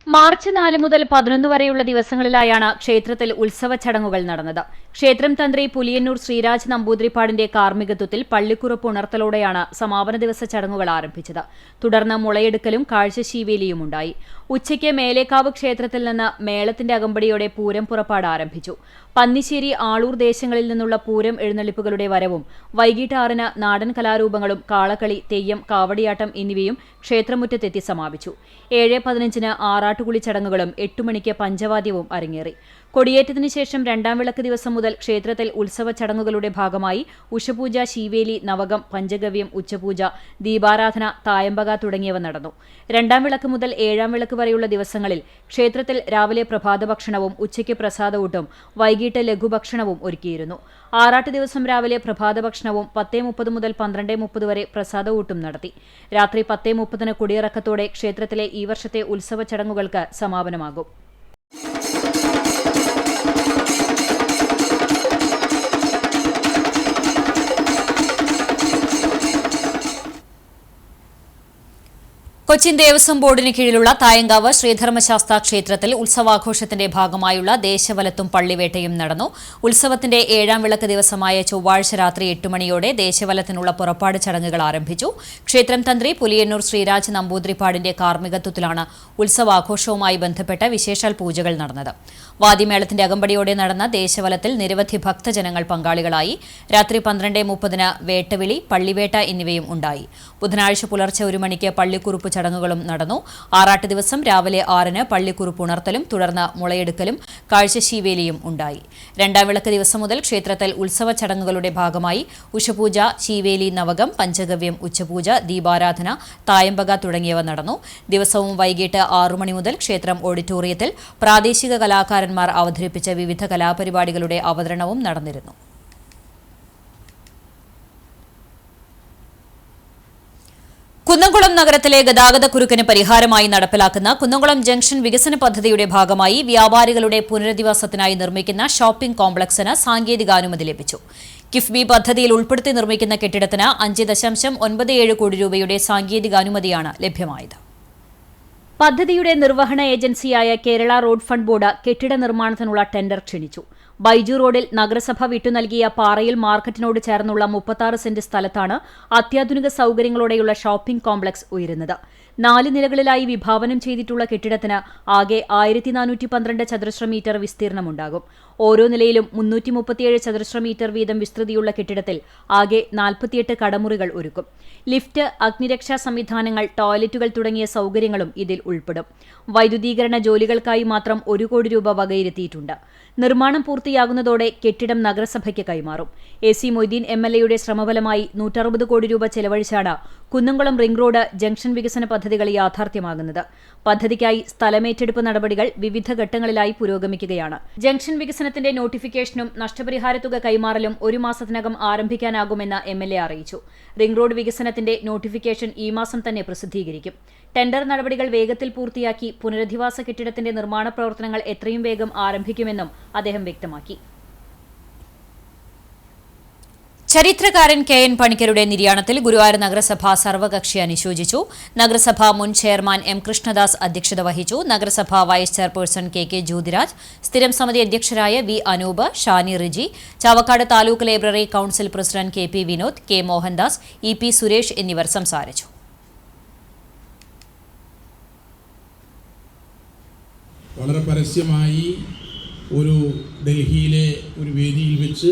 മാർച്ച് 4 മുതൽ 11 വരെയുള്ള ദിവസങ്ങളിലായാണ് ക്ഷേത്രത്തിൽ ഉത്സവ ചടങ്ങുകൾ നടന്നത്. ക്ഷേത്രം തന്ത്രി പുലിയന്നൂർ ശ്രീരാജ് നമ്പൂതിരിപ്പാടിന്റെ കാർമ്മികത്വത്തിൽ പള്ളിക്കുറപ്പ് ഉണർത്തലോടെയാണ് സമാപന ദിവസ ചടങ്ങുകൾ ആരംഭിച്ചത്. തുടർന്ന് മുളയെടുക്കലും കാഴ്ചശീവേലിയും ഉണ്ടായി. ഉച്ചയ്ക്ക് മേലേക്കാവ് ക്ഷേത്രത്തിൽ നിന്ന് മേളത്തിന്റെ അകമ്പടിയോടെ പൂരം പുറപ്പാട് ആരംഭിച്ചു. പന്നിശ്ശേരി, ആളൂർ ദേശങ്ങളിൽ നിന്നുള്ള പൂരം എഴുന്നള്ളിപ്പുകളുടെ വരവും വൈകിട്ട് 6-ന് നാടൻ കലാരൂപങ്ങളും കാളക്കളി, തെയ്യം, കാവടിയാട്ടം എന്നിവയും ക്ഷേത്രമുറ്റത്തെത്തി സമാപിച്ചു. 7:15-ന് ആറാട്ടുകുളി ചടങ്ങുകളും 8 മണിക്ക് പഞ്ചവാദ്യവും അരങ്ങേറി. കൊടിയേറ്റത്തിനു ശേഷം 2ാം വിളക്ക് ദിവസം മുതൽ ക്ഷേത്രത്തിൽ ഉത്സവ ചടങ്ങുകളുടെ ഭാഗമായി ഉഷപൂജ, ശീവേലി, നവകം, പഞ്ചഗവ്യം, ഉച്ചപൂജ, ദീപാരാധന, തായമ്പക തുടങ്ങിയവ നടന്നു. 2ാം വിളക്ക് മുതൽ 7ാം വിളക്ക് വരെയുള്ള ദിവസങ്ങളിൽ ക്ഷേത്രത്തിൽ രാവിലെ പ്രഭാതഭക്ഷണവും ഉച്ചയ്ക്ക് പ്രസാദഊട്ടും വൈകിട്ട് ലഘുഭക്ഷണവും ഒരുക്കിയിരുന്നു. ആറാട്ട് ദിവസം രാവിലെ പ്രഭാതഭക്ഷണവും 10:30 മുതൽ 12:30 വരെ പ്രസാദഊട്ടും നടത്തി. രാത്രി 10:30-ന് കൊടിയിറക്കത്തോടെ ക്ഷേത്രത്തിലെ ഈ വർഷത്തെ ഉത്സവ ചടങ്ങുകൾക്ക് സമാപനമാകും. കൊച്ചിൻ ദേവസ്വം ബോർഡിന് കീഴിലുള്ള തായങ്കാവ് ശ്രീധർമ്മശാസ്താ ക്ഷേത്രത്തിൽ ഉത്സവാഘോഷത്തിന്റെ ഭാഗമായുള്ള ദേശവലത്തും പള്ളിവേട്ടയും നടന്നു. ഉത്സവത്തിന്റെ 7ാം വിളക്ക് ദിവസമായ ചൊവ്വാഴ്ച രാത്രി 8 മണിയോടെ ദേശവലത്തിനുള്ള പുറപ്പാട് ചടങ്ങുകൾ ആരംഭിച്ചു. ക്ഷേത്രം തന്ത്രി പുലിയന്നൂർ ശ്രീരാജ് നമ്പൂതിരിപ്പാടിന്റെ കാർമ്മികത്വത്തിലാണ് ഉത്സവാഘോഷവുമായി ബന്ധപ്പെട്ട വിശേഷാൽ പൂജകൾ നടന്നത്. വാദ്യമേളത്തിന്റെ അകമ്പടിയോടെ നടന്ന ദേശവലത്തിൽ നിരവധി ഭക്തജനങ്ങൾ പങ്കാളികളായി. രാത്രി 12:30-ന് വേട്ടവിളി, പള്ളിവേട്ട എന്നിവയും ഉണ്ടായി. ബുധനാഴ്ച പുലർച്ചെ 1 മണിക്ക് പള്ളിക്കുറുപ്പ് ചടങ്ങുകളും നടന്നു. ആറാട്ട് ദിവസം രാവിലെ 6-ന് പള്ളിക്കുറുപ്പ് ഉണർത്തലും തുടർന്ന് മുളയെടുക്കലും കാഴ്ചശീവേലിയും ഉണ്ടായി. 2ാം വിളക്ക് ദിവസം മുതൽ ക്ഷേത്രത്തിൽ ഉത്സവ ചടങ്ങുകളുടെ ഭാഗമായി ഉഷപൂജ, ശീവേലി, നവകം, പഞ്ചഗവ്യം, ഉച്ചപൂജ, ദീപാരാധന, തായമ്പക തുടങ്ങിയവ നടന്നു. ദിവസവും വൈകിട്ട് 6 മണി മുതൽ ക്ഷേത്രം ഓഡിറ്റോറിയത്തിൽ പ്രാദേശിക കലാകാരന്മാർ അവതരിപ്പിച്ച വിവിധ കലാപരിപാടികളുടെ അവതരണവും നടന്നിരുന്നു. കുന്നംകുളം നഗരത്തിലെ ഗതാഗതക്കുരുക്കിന് പരിഹാരമായി നടപ്പിലാക്കുന്ന കുന്നംകുളം ജംഗ്ഷൻ വികസന പദ്ധതിയുടെ ഭാഗമായി വ്യാപാരികളുടെ പുനരധിവാസത്തിനായി നിർമ്മിക്കുന്ന ഷോപ്പിംഗ് കോംപ്ലക്സിന് സാങ്കേതികാനുമതി ലഭിച്ചു. കിഫ്ബി പദ്ധതിയിൽ ഉൾപ്പെടുത്തി നിർമ്മിക്കുന്ന കെട്ടിടത്തിന് 5.97 കോടി രൂപയുടെ സാങ്കേതികാനുമതിയാണ് ലഭ്യമായത്. പദ്ധതിയുടെ നിർവഹണ ഏജൻസിയായ കേരള റോഡ് ഫണ്ട് ബോർഡ് കെട്ടിട നിർമ്മാണത്തിനുള്ള ടെൻഡർ ക്ഷണിച്ചു. ബൈജു റോഡിൽ നഗരസഭ വിട്ടുനൽകിയ പാറയിൽ മാർക്കറ്റിനോട് ചേർന്നുള്ള 36 സെന്റ് സ്ഥലത്താണ് അത്യാധുനിക സൌകര്യങ്ങളോടെയുള്ള ഷോപ്പിംഗ് കോംപ്ലക്സ് ഉയരുന്നത്. 4 നിലകളിലായി വിഭാവനം ചെയ്തിട്ടുള്ള കെട്ടിടത്തിന് ആകെ 1412 ചതുരശ്ര മീറ്റർ വിസ്തീർണമുണ്ടാകും. ഓരോ നിലയിലും 337 ചതുരശ്ര മീറ്റർ വീതം വിസ്തൃതിയുള്ള കെട്ടിടത്തിൽ ആകെ 48 കടമുറികൾ ഒരുക്കും. ലിഫ്റ്റ്, അഗ്നിരക്ഷാ സംവിധാനങ്ങൾ, ടോയ്ലറ്റുകൾ തുടങ്ങിയ സൌകര്യങ്ങളും ഇതിൽ ഉൾപ്പെടും. വൈദ്യുതീകരണ ജോലികൾക്കായി മാത്രം 1 കോടി രൂപ വകയിരുത്തിയിട്ടുണ്ട്. നിർമ്മാണം പൂർത്തിയാകുന്നതോടെ കെട്ടിടം നഗരസഭയ്ക്ക് കൈമാറും. AC മൊയ്തീൻ MLAയുടെ ശ്രമഫലമായി 160 കോടി രൂപ ചെലവഴിച്ചാണ് കുന്നംകുളം റിംഗ് റോഡ് ജംഗ്ഷൻ വികസന പദ്ധതികൾ യാഥാർത്ഥ്യമാകുന്നത്. പദ്ധതിക്കായി സ്ഥലമേറ്റെടുപ്പ് നടപടികൾ വിവിധ ഘട്ടങ്ങളിലായി പുരോഗമിക്കുകയാണ്. ജംഗ്ഷൻ വികസനത്തിന്റെ നോട്ടിഫിക്കേഷനും നഷ്ടപരിഹാരത്തുക കൈമാറലും 1 മാസത്തിനകം ആരംഭിക്കാനാകുമെന്ന് MLA അറിയിച്ചു. റിംഗ് റോഡ് വികസനത്തിന്റെ നോട്ടിഫിക്കേഷൻ ഈ മാസം തന്നെ പ്രസിദ്ധീകരിക്കും. ടെൻഡർ നടപടികൾ വേഗത്തിൽ പൂർത്തിയാക്കി പുനരധിവാസ കെട്ടിടത്തിന്റെ നിർമ്മാണ പ്രവർത്തനങ്ങൾ എത്രയും വേഗം ആരംഭിക്കുമെന്നും അദ്ദേഹം വ്യക്തമാക്കി. ചരിത്രകാരൻ KN പണിക്കരുടെ നിര്യാണത്തിൽ ഗുരുവായൂർ നഗരസഭ സർവകക്ഷി അനുശോചിച്ചു. നഗരസഭ മുൻ ചെയർമാൻ M കൃഷ്ണദാസ് അധ്യക്ഷത വഹിച്ചു. നഗരസഭ വൈസ് ചെയർപേഴ്സൺ KK ജ്യോതിരാജ്, സ്ഥിരം സമിതി അധ്യക്ഷരായ V Anoop, Shani Riji, Chavakkad taluk library council president KP Vinod, K Mohandas, EP Suresh എന്നിവർ സംസാരിച്ചു. വളരെ പരസ്യമായി ഒരു ഡൽഹിയിലെ ഒരു വേദിയിൽ വെച്ച്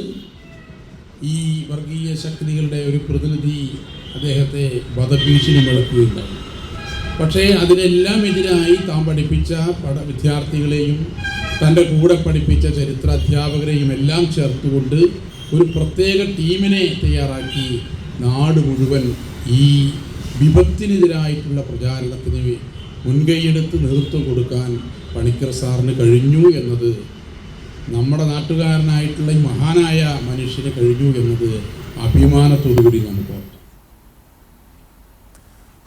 ഈ വർഗീയ ശക്തികളുടെ ഒരു പ്രതിനിധി അദ്ദേഹത്തെ വധഭീഷണി മുഴക്കുകയുണ്ടായി. പക്ഷേ അതിനെല്ലാം എതിരായി താൻ പഠിപ്പിച്ച വിദ്യാർത്ഥികളെയും തൻ്റെ കൂടെ പഠിപ്പിച്ച ചരിത്ര അധ്യാപകരെയും എല്ലാം ചേർത്തുകൊണ്ട് ഒരു പ്രത്യേക ടീമിനെ തയ്യാറാക്കി നാട് മുഴുവൻ ഈ വിപത്തിനെതിരായിട്ടുള്ള പ്രചാരണത്തിന് മുൻകൈയെടുത്ത് നേതൃത്വം കൊടുക്കാൻ പണിക്കർ സാറിന് കഴിഞ്ഞു എന്നത്, നമ്മുടെ നാട്ടുകാരനായിട്ടുള്ള ഈ മഹാനായ മനുഷ്യന് കഴിഞ്ഞു എന്നത് അഭിമാനത്തോടുകൂടി നമുക്ക് ഓർക്കാം.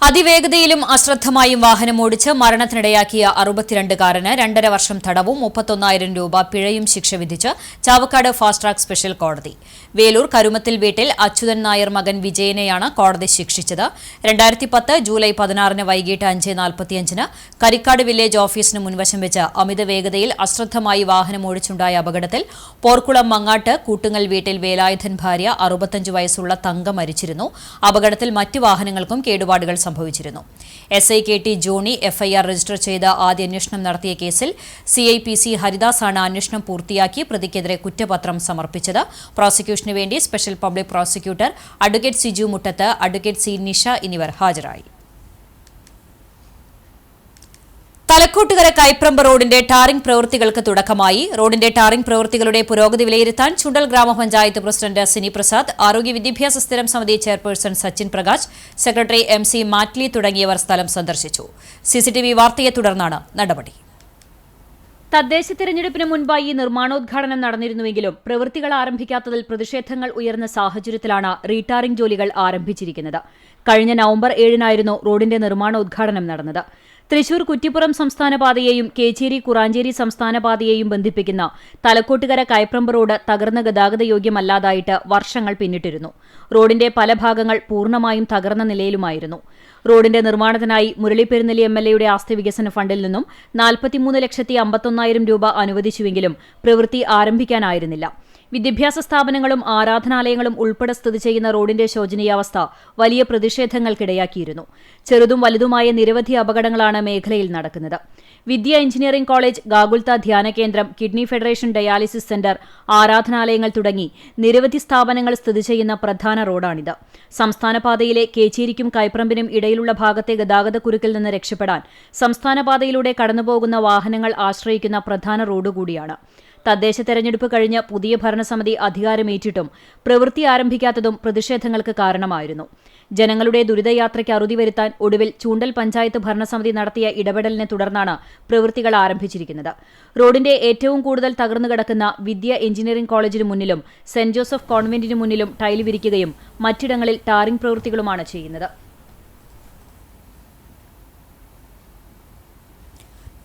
അതിവേഗതയിലും അശ്രദ്ധമായും വാഹനമോടിച്ച് മരണത്തിനിടയാക്കിയ 62കാരന് 2.5 വർഷം തടവും 31,000 രൂപ പിഴയും ശിക്ഷ വിധിച്ച് ചാവക്കാട് ഫാസ്റ്റ് ട്രാക്ക് സ്പെഷ്യൽ കോടതി. വേലൂർ കരുമത്തിൽ വീട്ടിൽ അച്യുതൻ നായർ മകൻ വിജയനെയാണ് കോടതി ശിക്ഷിച്ചത്. 2010 ജൂലൈ 16 വൈകിട്ട് 5:45 കരിക്കാട് വില്ലേജ് ഓഫീസിന് മുൻവശം വെച്ച് അമിത വേഗതയിൽ അശ്രദ്ധമായി വാഹനമോടിച്ചുണ്ടായ അപകടത്തിൽ പോർക്കുളം മങ്ങാട്ട് കൂട്ടുങ്ങൽ വീട്ടിൽ വേലായുധൻ ഭാര്യ 65 വയസ്സുള്ള തങ്ക മരിച്ചിരുന്നു. അപകടത്തിൽ മറ്റ് വാഹനങ്ങൾക്കും കേടുപാടുകൾ സംഭവിച്ചിരുന്നു. SI KT Johnny FIR register ചെയ്ത് ആദ്യ അന്വേഷണം നടത്തിയ കേസിൽ CIPC ഹരിദാസാണ് അന്വേഷണം പൂർത്തിയാക്കി പ്രതിക്കെതിരെ കുറ്റപത്രം സമർപ്പിച്ചത്. പ്രോസിക്യൂഷന് വേണ്ടി special public prosecutor advocate Siju Muttath, advocate C Nisha എന്നിവർ ഹാജരായി. തലക്കോട്ടുകര കൈപ്രമ്പ് റോഡിന്റെ ടാറിംഗ് പ്രവൃത്തികൾക്ക് തുടക്കമായി. റോഡിന്റെ ടാറിംഗ് പ്രവൃത്തികളുടെ പുരോഗതി വിലയിരുത്താൻ ചുണ്ടൽ ഗ്രാമപഞ്ചായത്ത് പ്രസിഡന്റ് സിനി പ്രസാദ്, ആരോഗ്യ വിദ്യാഭ്യാസ സ്ഥിരം സമിതി chairperson Sachin Prakash, secretary MC Mattoli തുടങ്ങിയവർ സ്ഥലം സന്ദർശിച്ചു. CCTV വാർത്തയെ തുടർന്നാണ് നടപടി. തദ്ദേശ തിരഞ്ഞെടുപ്പിന് മുൻപായി നിർമ്മാണോദ്ഘാടനം നടന്നിരുന്നുവെങ്കിലും പ്രവൃത്തികൾ ആരംഭിക്കാത്തതിൽ പ്രതിഷേധങ്ങൾ ഉയർന്ന സാഹചര്യത്തിലാണ് റീടാറിംഗ് ജോലികൾ ആരംഭിച്ചിരിക്കുന്നത്. കഴിഞ്ഞ നവംബർ 7-നായിരുന്നു റോഡിന്റെ നിർമ്മാണോദ്ഘാടനം നടന്നത്. തൃശൂർ കുറ്റിപ്പുറം സംസ്ഥാന പാതയെയും കേച്ചേരി കുറാഞ്ചേരി സംസ്ഥാന പാതയെയും ബന്ധിപ്പിക്കുന്ന തലക്കോട്ടുകര കൈപ്രമ്പ് റോഡ് തകർന്ന ഗതാഗതയോഗ്യമല്ലാതായിട്ട് വർഷങ്ങൾ പിന്നിട്ടിരുന്നു. റോഡിന്റെ പല ഭാഗങ്ങൾ പൂർണ്ണമായും തകർന്ന നിലയിലുമായിരുന്നു. റോഡിന്റെ നിർമ്മാണത്തിനായി മുരളി പെരുന്നെല്ലി MLAയുടെ ആസ്തി വികസന ഫണ്ടിൽ നിന്നും 43,51,000 രൂപ അനുവദിച്ചുവെങ്കിലും പ്രവൃത്തി ആരംഭിക്കാനായിരുന്നില്ല. വിദ്യാഭ്യാസ സ്ഥാപനങ്ങളും ആരാധനാലയങ്ങളും ഉൾപ്പെടെ സ്ഥിതി ചെയ്യുന്ന റോഡിന്റെ ശോചനീയാവസ്ഥ വലിയ പ്രതിഷേധങ്ങൾക്കിടയാക്കിയിരുന്നു. ചെറുതും വലുതുമായ നിരവധി അപകടങ്ങളാണ് മേഖലയിൽ നടക്കുന്നത്. വിദ്യ എഞ്ചിനീയറിംഗ് കോളേജ്, ഗാഗുൽത്ത ധ്യാന കേന്ദ്രം, കിഡ്നി ഫെഡറേഷൻ ഡയാലിസിസ് സെന്റർ, ആരാധനാലയങ്ങൾ തുടങ്ങി നിരവധി സ്ഥാപനങ്ങൾ സ്ഥിതി ചെയ്യുന്ന പ്രധാന റോഡാണിത്. സംസ്ഥാന പാതയിലെ കേച്ചേരിക്കും കൈപ്രമ്പിനും ഇടയിലുള്ള ഭാഗത്തെ ഗതാഗതക്കുരുക്കിൽ നിന്ന് രക്ഷപ്പെടാൻ സംസ്ഥാന പാതയിലൂടെ കടന്നുപോകുന്ന വാഹനങ്ങൾ ആശ്രയിക്കുന്ന പ്രധാന റോഡ് കൂടിയാണ്. തദ്ദേശ തെരഞ്ഞെടുപ്പ് കഴിഞ്ഞ് പുതിയ ഭരണസമിതി അധികാരമേറ്റിട്ടും പ്രവൃത്തി ആരംഭിക്കാത്തതും പ്രതിഷേധങ്ങൾക്ക് കാരണമായിരുന്നു. ജനങ്ങളുടെ ദുരിതയാത്രയ്ക്ക് അറുതി വരുത്താൻ ഒടുവിൽ ചൂണ്ടൽ പഞ്ചായത്ത് ഭരണസമിതി നടത്തിയ ഇടപെടലിനെ തുടർന്നാണ് പ്രവൃത്തികൾ ആരംഭിച്ചിരിക്കുന്നത്. റോഡിന്റെ ഏറ്റവും കൂടുതൽ തകർന്നു കിടക്കുന്ന വിദ്യ എഞ്ചിനീയറിംഗ് കോളേജിന് മുന്നിലും സെന്റ് ജോസഫ് കോൺവെന്റിന് മുന്നിലും ടൈൽ വിരിക്കുകയും മറ്റിടങ്ങളിൽ ടാറിംഗ് പ്രവൃത്തികളുമാണ് ചെയ്യുന്നത്.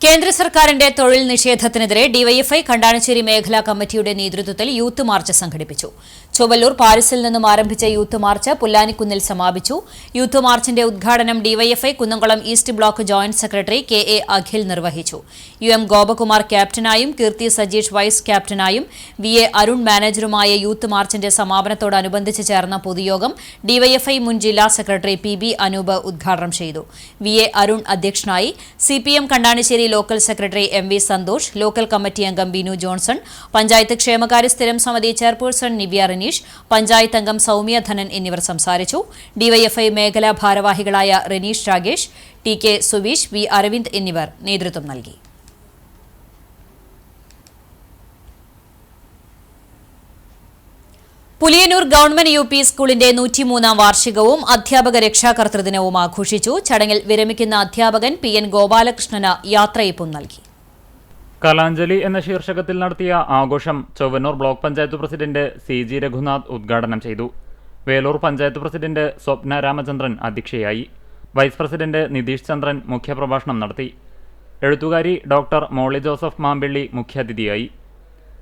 കേന്ദ്ര സർക്കാരിന്റെ തൊഴിൽ നിഷേധത്തിനെതിരെ ഡിവൈഎഫ്ഐ കണ്ടാണശ്ശേരി മേഖലാ കമ്മിറ്റിയുടെ നേതൃത്വത്തിൽ യൂത്ത് മാർച്ച് സംഘടിപ്പിച്ചു. ചൊവ്വല്ലൂർ പാരിസിൽ നിന്നും ആരംഭിച്ച യൂത്ത് മാർച്ച് പുല്ലാനിക്കുന്നിൽ സമാപിച്ചു. യൂത്ത് മാർച്ചിന്റെ ഉദ്ഘാടനം DYFI Kunnamkulam east block joint secretary KA Akhil നിർവഹിച്ചു. UM ഗോപകുമാർ ക്യാപ്റ്റനായും കീർത്തി സജീഷ് വൈസ് ക്യാപ്റ്റനായും VA അരുൺ മാനേജറുമായ യൂത്ത് മാർച്ചിന്റെ സമാപനത്തോടനുബന്ധിച്ച് ചേർന്ന പൊതുയോഗം ഡിവൈഎഫ്ഐ മുൻ ജില്ലാ സെക്രട്ടറി PB അനൂപ് ഉദ്ഘാടനം ചെയ്തു. VA അരുൺ അധ്യക്ഷനായി. CPM Kandanassery local secretary MV Santhosh, local committee അംഗം ബിനു ജോൺസൺ, പഞ്ചായത്ത് ക്ഷേമകാര്യ സ്ഥിരം സമിതി ചെയർപേഴ്സൺ നിവ്യ റനീഷ്, പഞ്ചായത്ത് അംഗം സൗമ്യ ധനൻ എന്നിവർ സംസാരിച്ചു. ഡിവൈഎഫ്ഐ മേഖലാ ഭാരവാഹികളായ റനീഷ് രാഗേഷ്, TK സുവീഷ്, V അരവിന്ദ് എന്നിവർ നേതൃത്വം നൽകി. പുലിയന്നൂർ ഗവൺമെന്റ് UP സ്കൂളിന്റെ 103-ാം വാർഷികവും അധ്യാപക രക്ഷാകർതൃദിനവും ആഘോഷിച്ചു. ചടങ്ങിൽ വിരമിക്കുന്ന അധ്യാപകൻ PN ഗോപാലകൃഷ്ണന് യാത്രയയപ്പും നൽകി. കലാഞ്ജലി എന്ന ശീർഷകത്തിൽ നടത്തിയ ആഘോഷം Chowwannur block panchayat president CG Raghunath ഉദ്ഘാടനം ചെയ്തു. വേലൂർ പഞ്ചായത്ത് പ്രസിഡന്റ് സ്വപ്ന രാമചന്ദ്രൻ അധ്യക്ഷയായി. വൈസ് പ്രസിഡന്റ് നിതീഷ് ചന്ദ്രൻ മുഖ്യപ്രഭാഷണം നടത്തി. എഴുത്തുകാരി ഡോക്ടർ മോളി ജോസഫ് മാമ്പിള്ളി മുഖ്യാതിഥിയായി.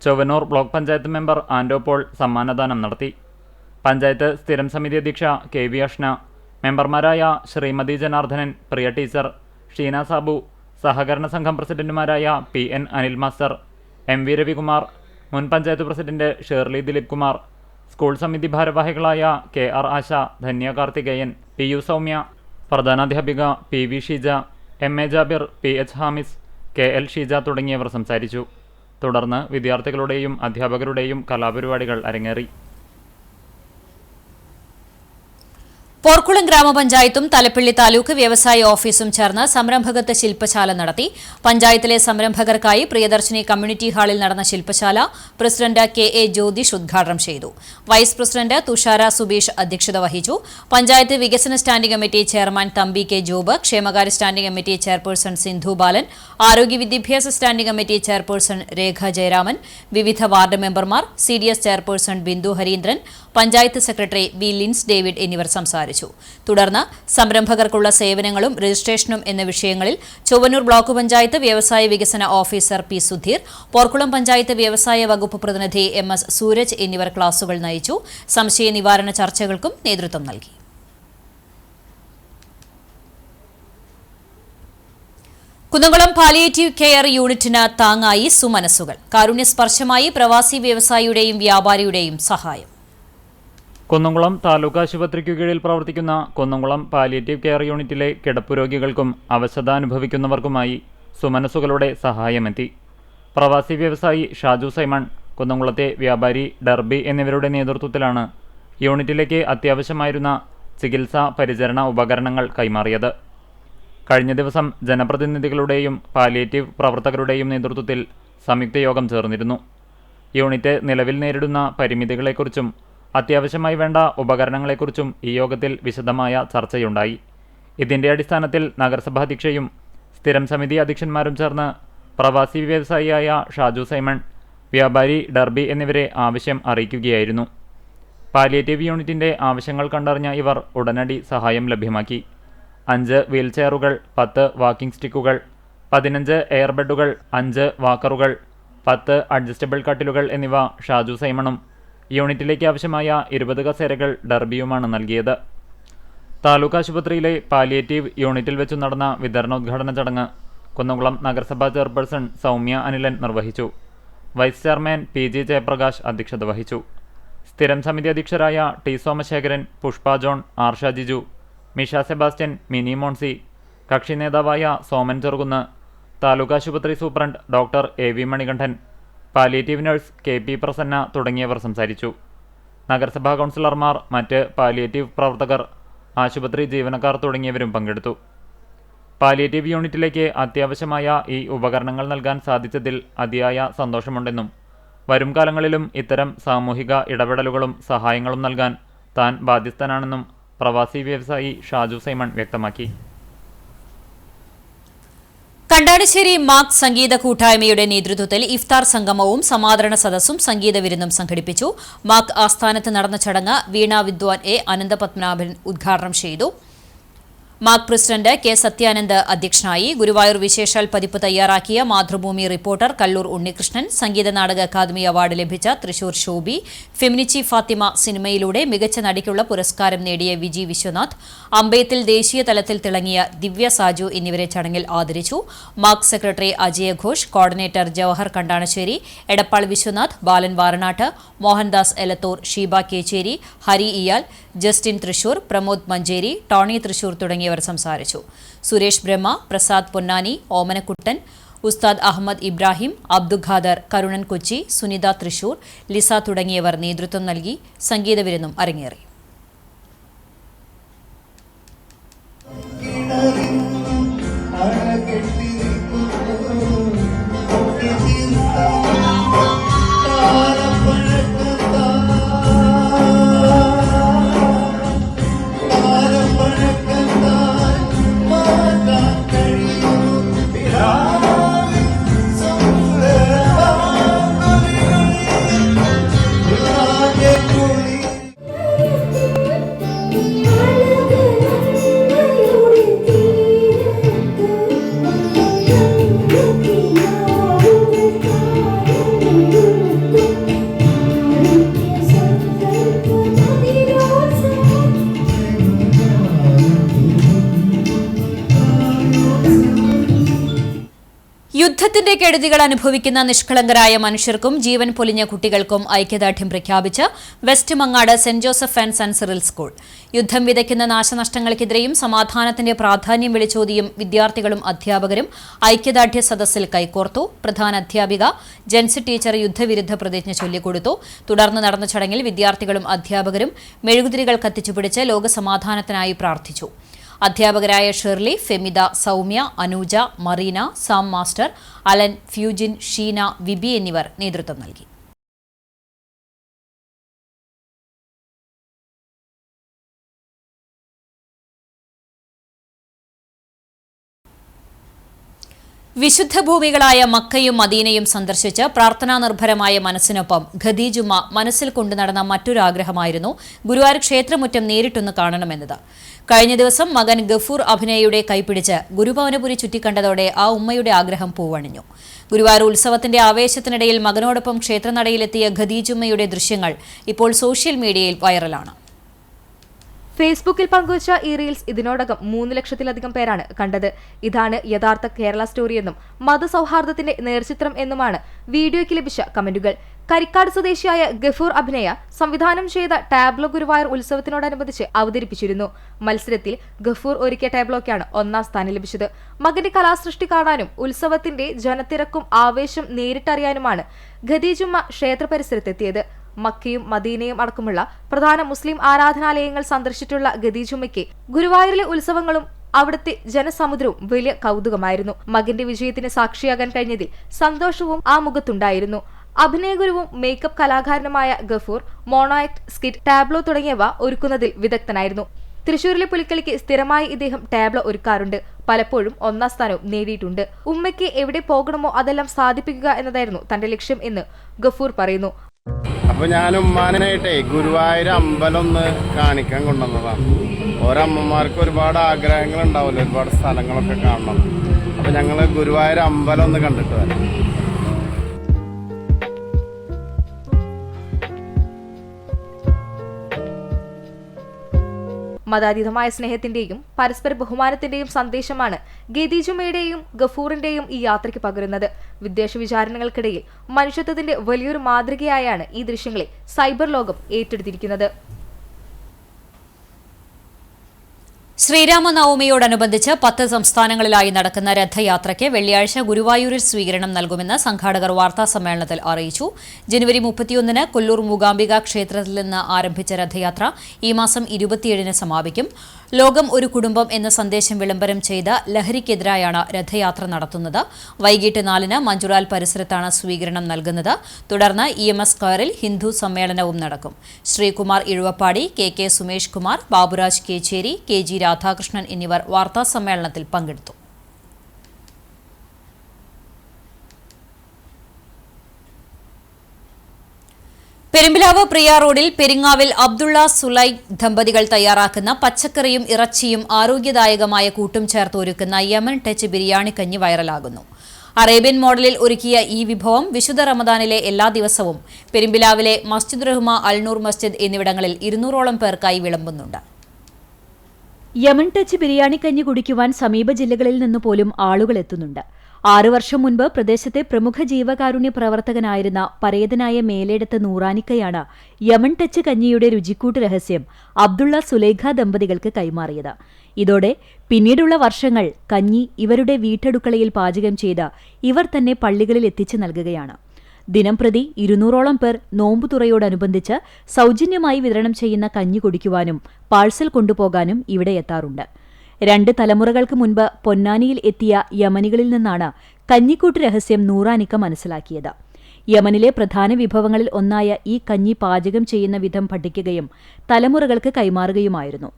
Chowwannur block panchayat member Ando Paul സമ്മാനദാനം നടത്തി. പഞ്ചായത്ത് സ്ഥിരം സമിതി അധ്യക്ഷ KV അഷ്ന, മെമ്പർമാരായ ശ്രീമതി ജനാർദ്ദനൻ, പ്രിയ ടീച്ചർ, ഷീന സാബു, സഹകരണ സംഘം പ്രസിഡന്റുമാരായ PN Anil master, MV Ravikumar, മുൻ panchayat president Shirley Dileep Kumar, school സമിതി ഭാരവാഹികളായ KR ആശ, ധന്യ കാർത്തികേയൻ, PU സൗമ്യ, പ്രധാനാധ്യാപിക PV Sheeja, MA Jabir, PH Hamis, KL Sheeja തുടങ്ങിയവർ സംസാരിച്ചു. തുടർന്ന് വിദ്യാർത്ഥികളുടെയും അധ്യാപകരുടെയും കലാപരിപാടികൾ അരങ്ങേറി. പോർക്കുളം ഗ്രാമപഞ്ചായത്തും തലപ്പള്ളി താലൂക്ക് വ്യവസായ ഓഫീസും ചേർന്ന് സംരംഭകത്വ ശില്പശാല നടത്തി. പഞ്ചായത്തിലെ സംരംഭകർക്കായി പ്രിയദർശിനി കമ്മ്യൂണിറ്റി ഹാളിൽ നടന്ന ശില്പശാല പ്രസിഡന്റ് കെ.എ. ജ്യോതിഷ് ഉദ്ഘാടനം ചെയ്തു. വൈസ് പ്രസിഡന്റ് തുഷാര സുബീഷ് അധ്യക്ഷത വഹിച്ചു. പഞ്ചായത്ത് വികസന standing committee chairman Thampi K. Job, ക്ഷേമകാര്യ standing committee chairperson Sindhu Balan, ആരോഗ്യ വിദ്യാഭ്യാസ standing committee chairperson Rekha Jayaraman, വിവിധ വാർഡ് മെമ്പർമാർ, CDS chairperson Bindu Hareendran, panchayat secretary V. Lins David എന്നിവർ സംസാരിച്ചു. തുടർന്ന് സംരംഭകർക്കുള്ള സേവനങ്ങളും രജിസ്ട്രേഷനും എന്ന വിഷയങ്ങളിൽ ചൊവ്വന്നൂർ ബ്ലോക്ക് പഞ്ചായത്ത് വ്യവസായ വികസന ഓഫീസർ പി. സുധീർ, പോർക്കുളം പഞ്ചായത്ത് വ്യവസായ വകുപ്പ് പ്രതിനിധി MS സൂരജ് എന്നിവർ ക്ലാസുകൾ നയിച്ചു. സംശയ നിവാരണ ചർച്ചകൾക്കും നേതൃത്വം നൽകി. കുന്നംകുളം പാലിയേറ്റീവ് കെയർ യൂണിറ്റിന് താങ്ങായി സുമനസ്സുകൾ. കാരുണ്യസ്പർശമായി പ്രവാസി വ്യവസായിയുടെയും വ്യാപാരിയുടെയും സഹായം. കുന്നംകുളം താലൂക്ക് ആശുപത്രിക്കു കീഴിൽ പ്രവർത്തിക്കുന്ന കുന്നംകുളം പാലിയേറ്റീവ് കെയർ യൂണിറ്റിലെ കിടപ്പുരോഗികൾക്കും അവശത അനുഭവിക്കുന്നവർക്കുമായി സുമനസ്സുകളുടെ സഹായമെത്തി. പ്രവാസി വ്യവസായി ഷാജു സൈമൺ, കുന്നംകുളത്തെ വ്യാപാരി ഡർബി എന്നിവരുടെ നേതൃത്വത്തിലാണ് യൂണിറ്റിലേക്ക് അത്യാവശ്യമായിരുന്ന ചികിത്സാ പരിചരണ ഉപകരണങ്ങൾ കൈമാറിയത്. കഴിഞ്ഞ ദിവസം ജനപ്രതിനിധികളുടെയും പാലിയേറ്റീവ് പ്രവർത്തകരുടെയും നേതൃത്വത്തിൽ സംയുക്ത യോഗം ചേർന്നിരുന്നു. യൂണിറ്റ് നിലവിൽ നേരിടുന്ന പരിമിതികളെക്കുറിച്ചും അത്യാവശ്യമായി വേണ്ട ഉപകരണങ്ങളെക്കുറിച്ചും ഈ യോഗത്തിൽ വിശദമായ ചർച്ചയുണ്ടായി. ഇതിന്റെ അടിസ്ഥാനത്തിൽ നഗരസഭാധ്യക്ഷയും സ്ഥിരം സമിതി അധ്യക്ഷന്മാരും ചേർന്ന് പ്രവാസി വ്യവസായിയായ ഷാജു സൈമൺ, വ്യാപാരി ഡർബി എന്നിവരെ ആവശ്യം അറിയിക്കുകയായിരുന്നു. പാലിയേറ്റീവ് യൂണിറ്റിന്റെ ആവശ്യങ്ങൾ കണ്ടറിഞ്ഞ ഇവർ ഉടനടി സഹായം ലഭ്യമാക്കി. 5 വീൽചെയറുകൾ, 10 വാക്കിംഗ് സ്റ്റിക്കുകൾ, 15 എയർബെഡുകൾ, 5 വാക്കറുകൾ, 10 അഡ്ജസ്റ്റബിൾ കട്ടിലുകൾ എന്നിവ ഷാജു സൈമണും യൂണിറ്റിലേക്ക് ആവശ്യമായ 20 കസേരകൾ ഡർബിയുമാണ് നൽകിയത്. താലൂക്ക് ആശുപത്രിയിലെ പാലിയേറ്റീവ് യൂണിറ്റിൽ വെച്ചു നടന്ന വിതരണോദ്ഘാടന ചടങ്ങ് കുന്നംകുളം നഗരസഭാ ചെയർപേഴ്സൺ സൗമ്യ അനിലൻ നിർവഹിച്ചു. വൈസ് ചെയർമാൻ PG ജയപ്രകാശ് അധ്യക്ഷത വഹിച്ചു. സ്ഥിരം സമിതി അധ്യക്ഷരായ T. സോമശേഖരൻ, പുഷ്പ ജോൺ, ആർഷ ജിജു, മിഷ സെബാസ്റ്റ്യൻ, മിനി മോൺസി, കക്ഷി നേതാവായ സോമൻ ചെറുകുന്ന്, താലൂക്ക് ആശുപത്രി superintendent doctor AV Manikandan, palliative nurse KP Prasanna തുടങ്ങിയവർ സംസാരിച്ചു. നഗരസഭാ കൗൺസിലർമാർ, മറ്റ് പാലിയേറ്റീവ് പ്രവർത്തകർ, ആശുപത്രി ജീവനക്കാർ തുടങ്ങിയവരും പങ്കെടുത്തു. പാലിയേറ്റീവ് യൂണിറ്റിലേക്ക് അത്യാവശ്യമായ ഈ ഉപകരണങ്ങൾ നൽകാൻ സാധിച്ചതിൽ അതിയായ സന്തോഷമുണ്ടെന്നും വരും കാലങ്ങളിലും ഇത്തരം സാമൂഹിക ഇടപെടലുകളും സഹായങ്ങളും നൽകാൻ താൻ ബാധ്യസ്ഥനാണെന്നും പ്രവാസി വ്യവസായി ഷാജു സൈമൺ വ്യക്തമാക്കി. കണ്ടാണിശ്ശേരി മാക് സംഗീത കൂട്ടായ്മയുടെ നേതൃത്വത്തിൽ ഇഫ്താർ സംഗമവും സമാദരണ സദസ്സും സംഗീത വിരുന്നും സംഘടിപ്പിച്ചു. മാക് ആസ്ഥാനത്ത് നടന്ന ചടങ്ങ് വീണ വിദ്വാൻ A. അനന്തപത്മനാഭൻ ഉദ്ഘാടനം ചെയ്തു. Mac president K. സത്യാനന്ദ് അധ്യക്ഷനായി. ഗുരുവായൂർ വിശേഷാൽ പതിപ്പ് തയ്യാറാക്കിയ Mathrubhumi reporter Kallur Unnikrishnan, Sangeetha Nataka academy award ലഭിച്ച തൃശൂർ ശോഭി, ഫെമിനിച്ചി ഫാത്തിമ സിനിമയിലൂടെ മികച്ച നടിക്കുള്ള പുരസ്കാരം നേടിയ വിജി വിശ്വനാഥ്, അമ്പയത്തിൽ ദേശീയ തലത്തിൽ തിളങ്ങിയ ദിവ്യ സാജു എന്നിവരെ ചടങ്ങിൽ ആദരിച്ചു. MAC secretary Ajaya Ghosh, coordinator Jawahar Kandanassery, Edappal Viswanath, Balan Varanattu, Mohandas Elathur, Sheeba Kechery, Hari Iyal, Justin Thrissur, Pramod Manjeri, Tony Thrissur തുടങ്ങിയവർ സംസാരിച്ചു. സുരേഷ് ബ്രഹ്മ, പ്രസാദ് പൊന്നാനി, ഓമനക്കുട്ടൻ, ഉസ്താദ് അഹമ്മദ് ഇബ്രാഹിം, അബ്ദുഖാദർ, കരുണൻ കൊച്ചി, സുനിത തൃശൂർ, ലിസ തുടങ്ങിയവർ നേതൃത്വം നൽകി. സംഗീത വിരുന്നും അരങ്ങേറി. പ്രകൃതിയുടെ കെടുതികൾ അനുഭവിക്കുന്ന നിഷ്കളങ്കരായ മനുഷ്യർക്കും ജീവൻ പൊലിഞ്ഞ കുട്ടികൾക്കും ഐക്യദാർഢ്യം പ്രഖ്യാപിച്ച് west Mangad saint Joseph and son Cyril school. യുദ്ധം വിതയ്ക്കുന്ന നാശനഷ്ടങ്ങൾക്കെതിരെയും സമാധാനത്തിന്റെ പ്രാധാന്യം വിളിച്ചോതിയും വിദ്യാർത്ഥികളും അധ്യാപകരും ഐക്യദാർഢ്യ സദസ്സിൽ കൈകോർത്തു. പ്രധാന അധ്യാപിക ജെൻസി ടീച്ചർ യുദ്ധവിരുദ്ധ പ്രതിജ്ഞ ചൊല്ലിക്കൊടുത്തു. തുടർന്ന് നടന്ന ചടങ്ങിൽ വിദ്യാർത്ഥികളും അധ്യാപകരും മെഴുകുതിരികൾ കത്തിച്ചുപിടിച്ച് ലോകസമാധാനത്തിനായി പ്രാർത്ഥിച്ചു. അധ്യാപകരായ Shirley, Femitha, Soumya, Anuja, Marina, Sam master, Alan, Fujin, Sheena, Vibi എന്നിവർ നേതൃത്വം നൽകി. വിശുദ്ധ ഭൂമികളായ മക്കയും മദീനയും സന്ദർശിച്ച് പ്രാർത്ഥനാനിർഭരമായ മനസ്സിനൊപ്പം ഖദീജുമ്മ മനസ്സിൽ കൊണ്ടുനടന്ന മറ്റൊരാഗ്രഹമായിരുന്നു ഗുരുവായൂർ ക്ഷേത്രമുറ്റം നേരിട്ടൊന്ന് കാണണമെന്നത്. കഴിഞ്ഞ ദിവസം മകൻ ഗഫൂർ അഭിനയയുടെ കൈപിടിച്ച് ഗുരുഭവനപുരി ചുറ്റിക്കണ്ടതോടെ ആ ഉമ്മയുടെ ആഗ്രഹം പൂവണിഞ്ഞു. ഗുരുവായൂർ ഉത്സവത്തിന്റെ ആവേശത്തിനിടയിൽ മകനോടൊപ്പം ക്ഷേത്രനടയിലെത്തിയ ഖദീജുമ്മയുടെ ദൃശ്യങ്ങൾ ഇപ്പോൾ സോഷ്യൽ മീഡിയയിൽ വൈറലാണ്. ഫേസ്ബുക്കിൽ പങ്കുവച്ച ഈ റീൽസ് ഇതിനോടകം 3 ലക്ഷത്തിലധികം പേരാണ് കണ്ടത്. ഇതാണ് യഥാർത്ഥ കേരള സ്റ്റോറി എന്നും മതസൗഹാർദ്ദത്തിന്റെ നേർചിത്രം എന്നുമാണ് വീഡിയോയ്ക്ക് ലഭിച്ച കമന്റുകൾ. കരിക്കാട് സ്വദേശിയായ ഗഫൂർ അഭിനയ സംവിധാനം ചെയ്ത ടാബ്ലോ ഗുരുവായൂർ ഉത്സവത്തിനോടനുബന്ധിച്ച് അവതരിപ്പിച്ചിരുന്നു. മത്സരത്തിൽ ഗഫൂർ ഒരുക്കിയ ടാബ്ലോയ്ക്കാണ് 1ാം സ്ഥാനം ലഭിച്ചത്. മകന്റെ കലാസൃഷ്ടി കാണാനും ഉത്സവത്തിന്റെ ജനത്തിരക്കും ആവേശം നേരിട്ടറിയാനുമാണ് ഖദീജുമ്മ ക്ഷേത്ര പരിസരത്തെത്തിയത്. മക്കയും മദീനയും അടക്കമുള്ള പ്രധാന മുസ്ലിം ആരാധനാലയങ്ങൾ സന്ദർശിച്ചിട്ടുള്ള ഖദീജുമ്മയ്ക്ക് ഗുരുവായൂരിലെ ഉത്സവങ്ങളും അവിടുത്തെ ജനസമുദ്രവും വലിയ കൗതുകമായിരുന്നു. മകന്റെ വിജയത്തിന് സാക്ഷിയാകാൻ കഴിഞ്ഞതിൽ സന്തോഷവും ആ മുഖത്തുണ്ടായിരുന്നു. അഭിനയഗുരുവും മേക്കപ്പ് കലാകാരനുമായ Gafoor mono act, skit, tableau തുടങ്ങിയവ ഒരുക്കുന്നതിൽ വിദഗ്ധനായിരുന്നു. തൃശൂരിലെ പുലിക്കളിക്ക് സ്ഥിരമായി ഇദ്ദേഹം ടാബ്ലോ ഒരുക്കാറുണ്ട്. പലപ്പോഴും 1ാം സ്ഥാനവും നേടിയിട്ടുണ്ട്. ഉമ്മയ്ക്ക് എവിടെ പോകണമോ അതെല്ലാം സാധിപ്പിക്കുക എന്നതായിരുന്നു തന്റെ ലക്ഷ്യം എന്ന് ഗഫൂർ പറയുന്നു. അപ്പോൾ ഞാൻ ഉമ്മാനായിട്ടേ ഗുരുവായൂർ അമ്പലം ഒന്ന് കാണിക്കാൻ കൊണ്ടുവന്നതാണ്. ഓരമ്മമാർക്ക് ഒരുപാട് ആഗ്രഹങ്ങൾ ഉണ്ടാവില്ല, ഒരുപാട് സ്ഥലങ്ങളൊക്കെ കാണണം. അപ്പോൾ ഞങ്ങൾ ഗുരുവായൂർ അമ്പലം ഒന്ന് കണ്ടിട്ട് വരാം. മതാതീതമായ സ്നേഹത്തിന്റെയും പരസ്പര ബഹുമാനത്തിന്റെയും സന്ദേശമാണ് ഖദീജുമ്മയുടെയും ഗഫൂറിന്റെയും ഈ യാത്രയ്ക്ക് പകരുന്നത്. വിദ്വേഷ വിചാരണകൾക്കിടയിൽ മനുഷ്യത്വത്തിന്റെ വലിയൊരു മാതൃകയായാണ് ഈ ദൃശ്യങ്ങളെ സൈബർ ലോകം ഏറ്റെടുത്തിരിക്കുന്നത്. ശ്രീരാമനവമിയോടനുബന്ധിച്ച് 10 സംസ്ഥാനങ്ങളിലായി നടക്കുന്ന രഥയാത്രയ്ക്ക് വെള്ളിയാഴ്ച ഗുരുവായൂരിൽ സ്വീകരണം നൽകുമെന്ന് സംഘാടകർ വാർത്താസമ്മേളനത്തിൽ അറിയിച്ചു. ജനുവരി 31-ന് കൊല്ലൂർ മൂകാംബിക ക്ഷേത്രത്തിൽ നിന്ന് ആരംഭിച്ച രഥയാത്ര ഈ മാസം 27-ന് സമാപിക്കും. ലോകം ഒരു കുടുംബം എന്ന സന്ദേശം വിളംബരം ചെയ്ത് ലഹരിക്കെതിരായാണ് രഥയാത്ര നടത്തുന്നത്. വൈകിട്ട് 4-ന് മഞ്ചുറാൽ പരിസരത്താണ് സ്വീകരണം നൽകുന്നത്. തുടർന്ന് EMS സ്ക്വയറിൽ ഹിന്ദു സമ്മേളനവും നടക്കും. ശ്രീകുമാർ ഇഴുവപ്പാടി, KK സുമേഷ് കുമാർ, ബാബുരാജ് കേച്ചേരി, KG രാധാകൃഷ്ണൻ എന്നിവർ വാർത്താസമ്മേളനത്തിൽ പങ്കെടുത്തു. പെരുമ്പിലാവ് പ്രിയ റോഡിൽ പെരിങ്ങാവിൽ അബ്ദുള്ള സുലൈഖ് ദമ്പതികൾ തയ്യാറാക്കുന്ന പച്ചക്കറിയും ഇറച്ചിയും ആരോഗ്യദായകമായ കൂട്ടും ചേർത്ത് ഒരുക്കുന്ന യമൻ ടച്ച് ബിരിയാണി കഞ്ഞി വൈറലാകുന്നു. അറേബ്യൻ മോഡലിൽ ഒരുക്കിയ ഈ വിഭവം വിശുദ്ധ റമദാനിലെ എല്ലാ ദിവസവും പെരുമ്പിലാവിലെ മസ്ജിദ് റഹ്മ, അൽനൂർ മസ്ജിദ് എന്നിവിടങ്ങളിൽ 200ഓളം പേർക്കായി വിളമ്പുന്നുണ്ട്. യമൻ ടച്ച് ബിരിയാണി കഞ്ഞി കുടിക്കുവാൻ സമീപ ജില്ലകളിൽ നിന്ന് പോലും ആളുകൾ എത്തുന്നുണ്ട്. 6 വർഷം മുൻപ് പ്രദേശത്തെ പ്രമുഖ ജീവകാരുണ്യ പ്രവർത്തകനായിരുന്ന പരേതനായ മേലേടത്ത് നൂറാനിക്കയാണ് യമൻ ടച്ച് കഞ്ഞിയുടെ രുചിക്കൂട്ട് രഹസ്യം അബ്ദുള്ള സുലൈഖ ദമ്പതികൾക്ക് കൈമാറിയത്. ഇതോടെ പിന്നീടുള്ള വർഷങ്ങൾ കഞ്ഞി ഇവരുടെ വീട്ടടുക്കളയിൽ പാചകം ചെയ്ത് ഇവർ തന്നെ പള്ളികളിൽ എത്തിച്ചു നൽകുകയാണ്. ദിനംപ്രതി 200ഓളം പേർ നോമ്പുതുറയോടനുബന്ധിച്ച് സൗജന്യമായി വിതരണം ചെയ്യുന്ന കഞ്ഞി കുടിക്കുവാനും പാഴ്സൽ കൊണ്ടുപോകാനും ഇവിടെ എത്താറുണ്ട്. 2 തലമുറകൾക്ക് മുൻപ് പൊന്നാനിയിൽ എത്തിയ യമനികളിൽ നിന്നാണ് കഞ്ഞിക്കൂട്ട് രഹസ്യം നൂറാനിക്ക മനസ്സിലാക്കിയത്. യമനിലെ പ്രധാന വിഭവങ്ങളിൽ ഒന്നായ ഈ കഞ്ഞി പാചകം ചെയ്യുന്ന വിധം പഠിക്കുകയും തലമുറകൾക്ക് കൈമാറുകയുമായിരുന്നു.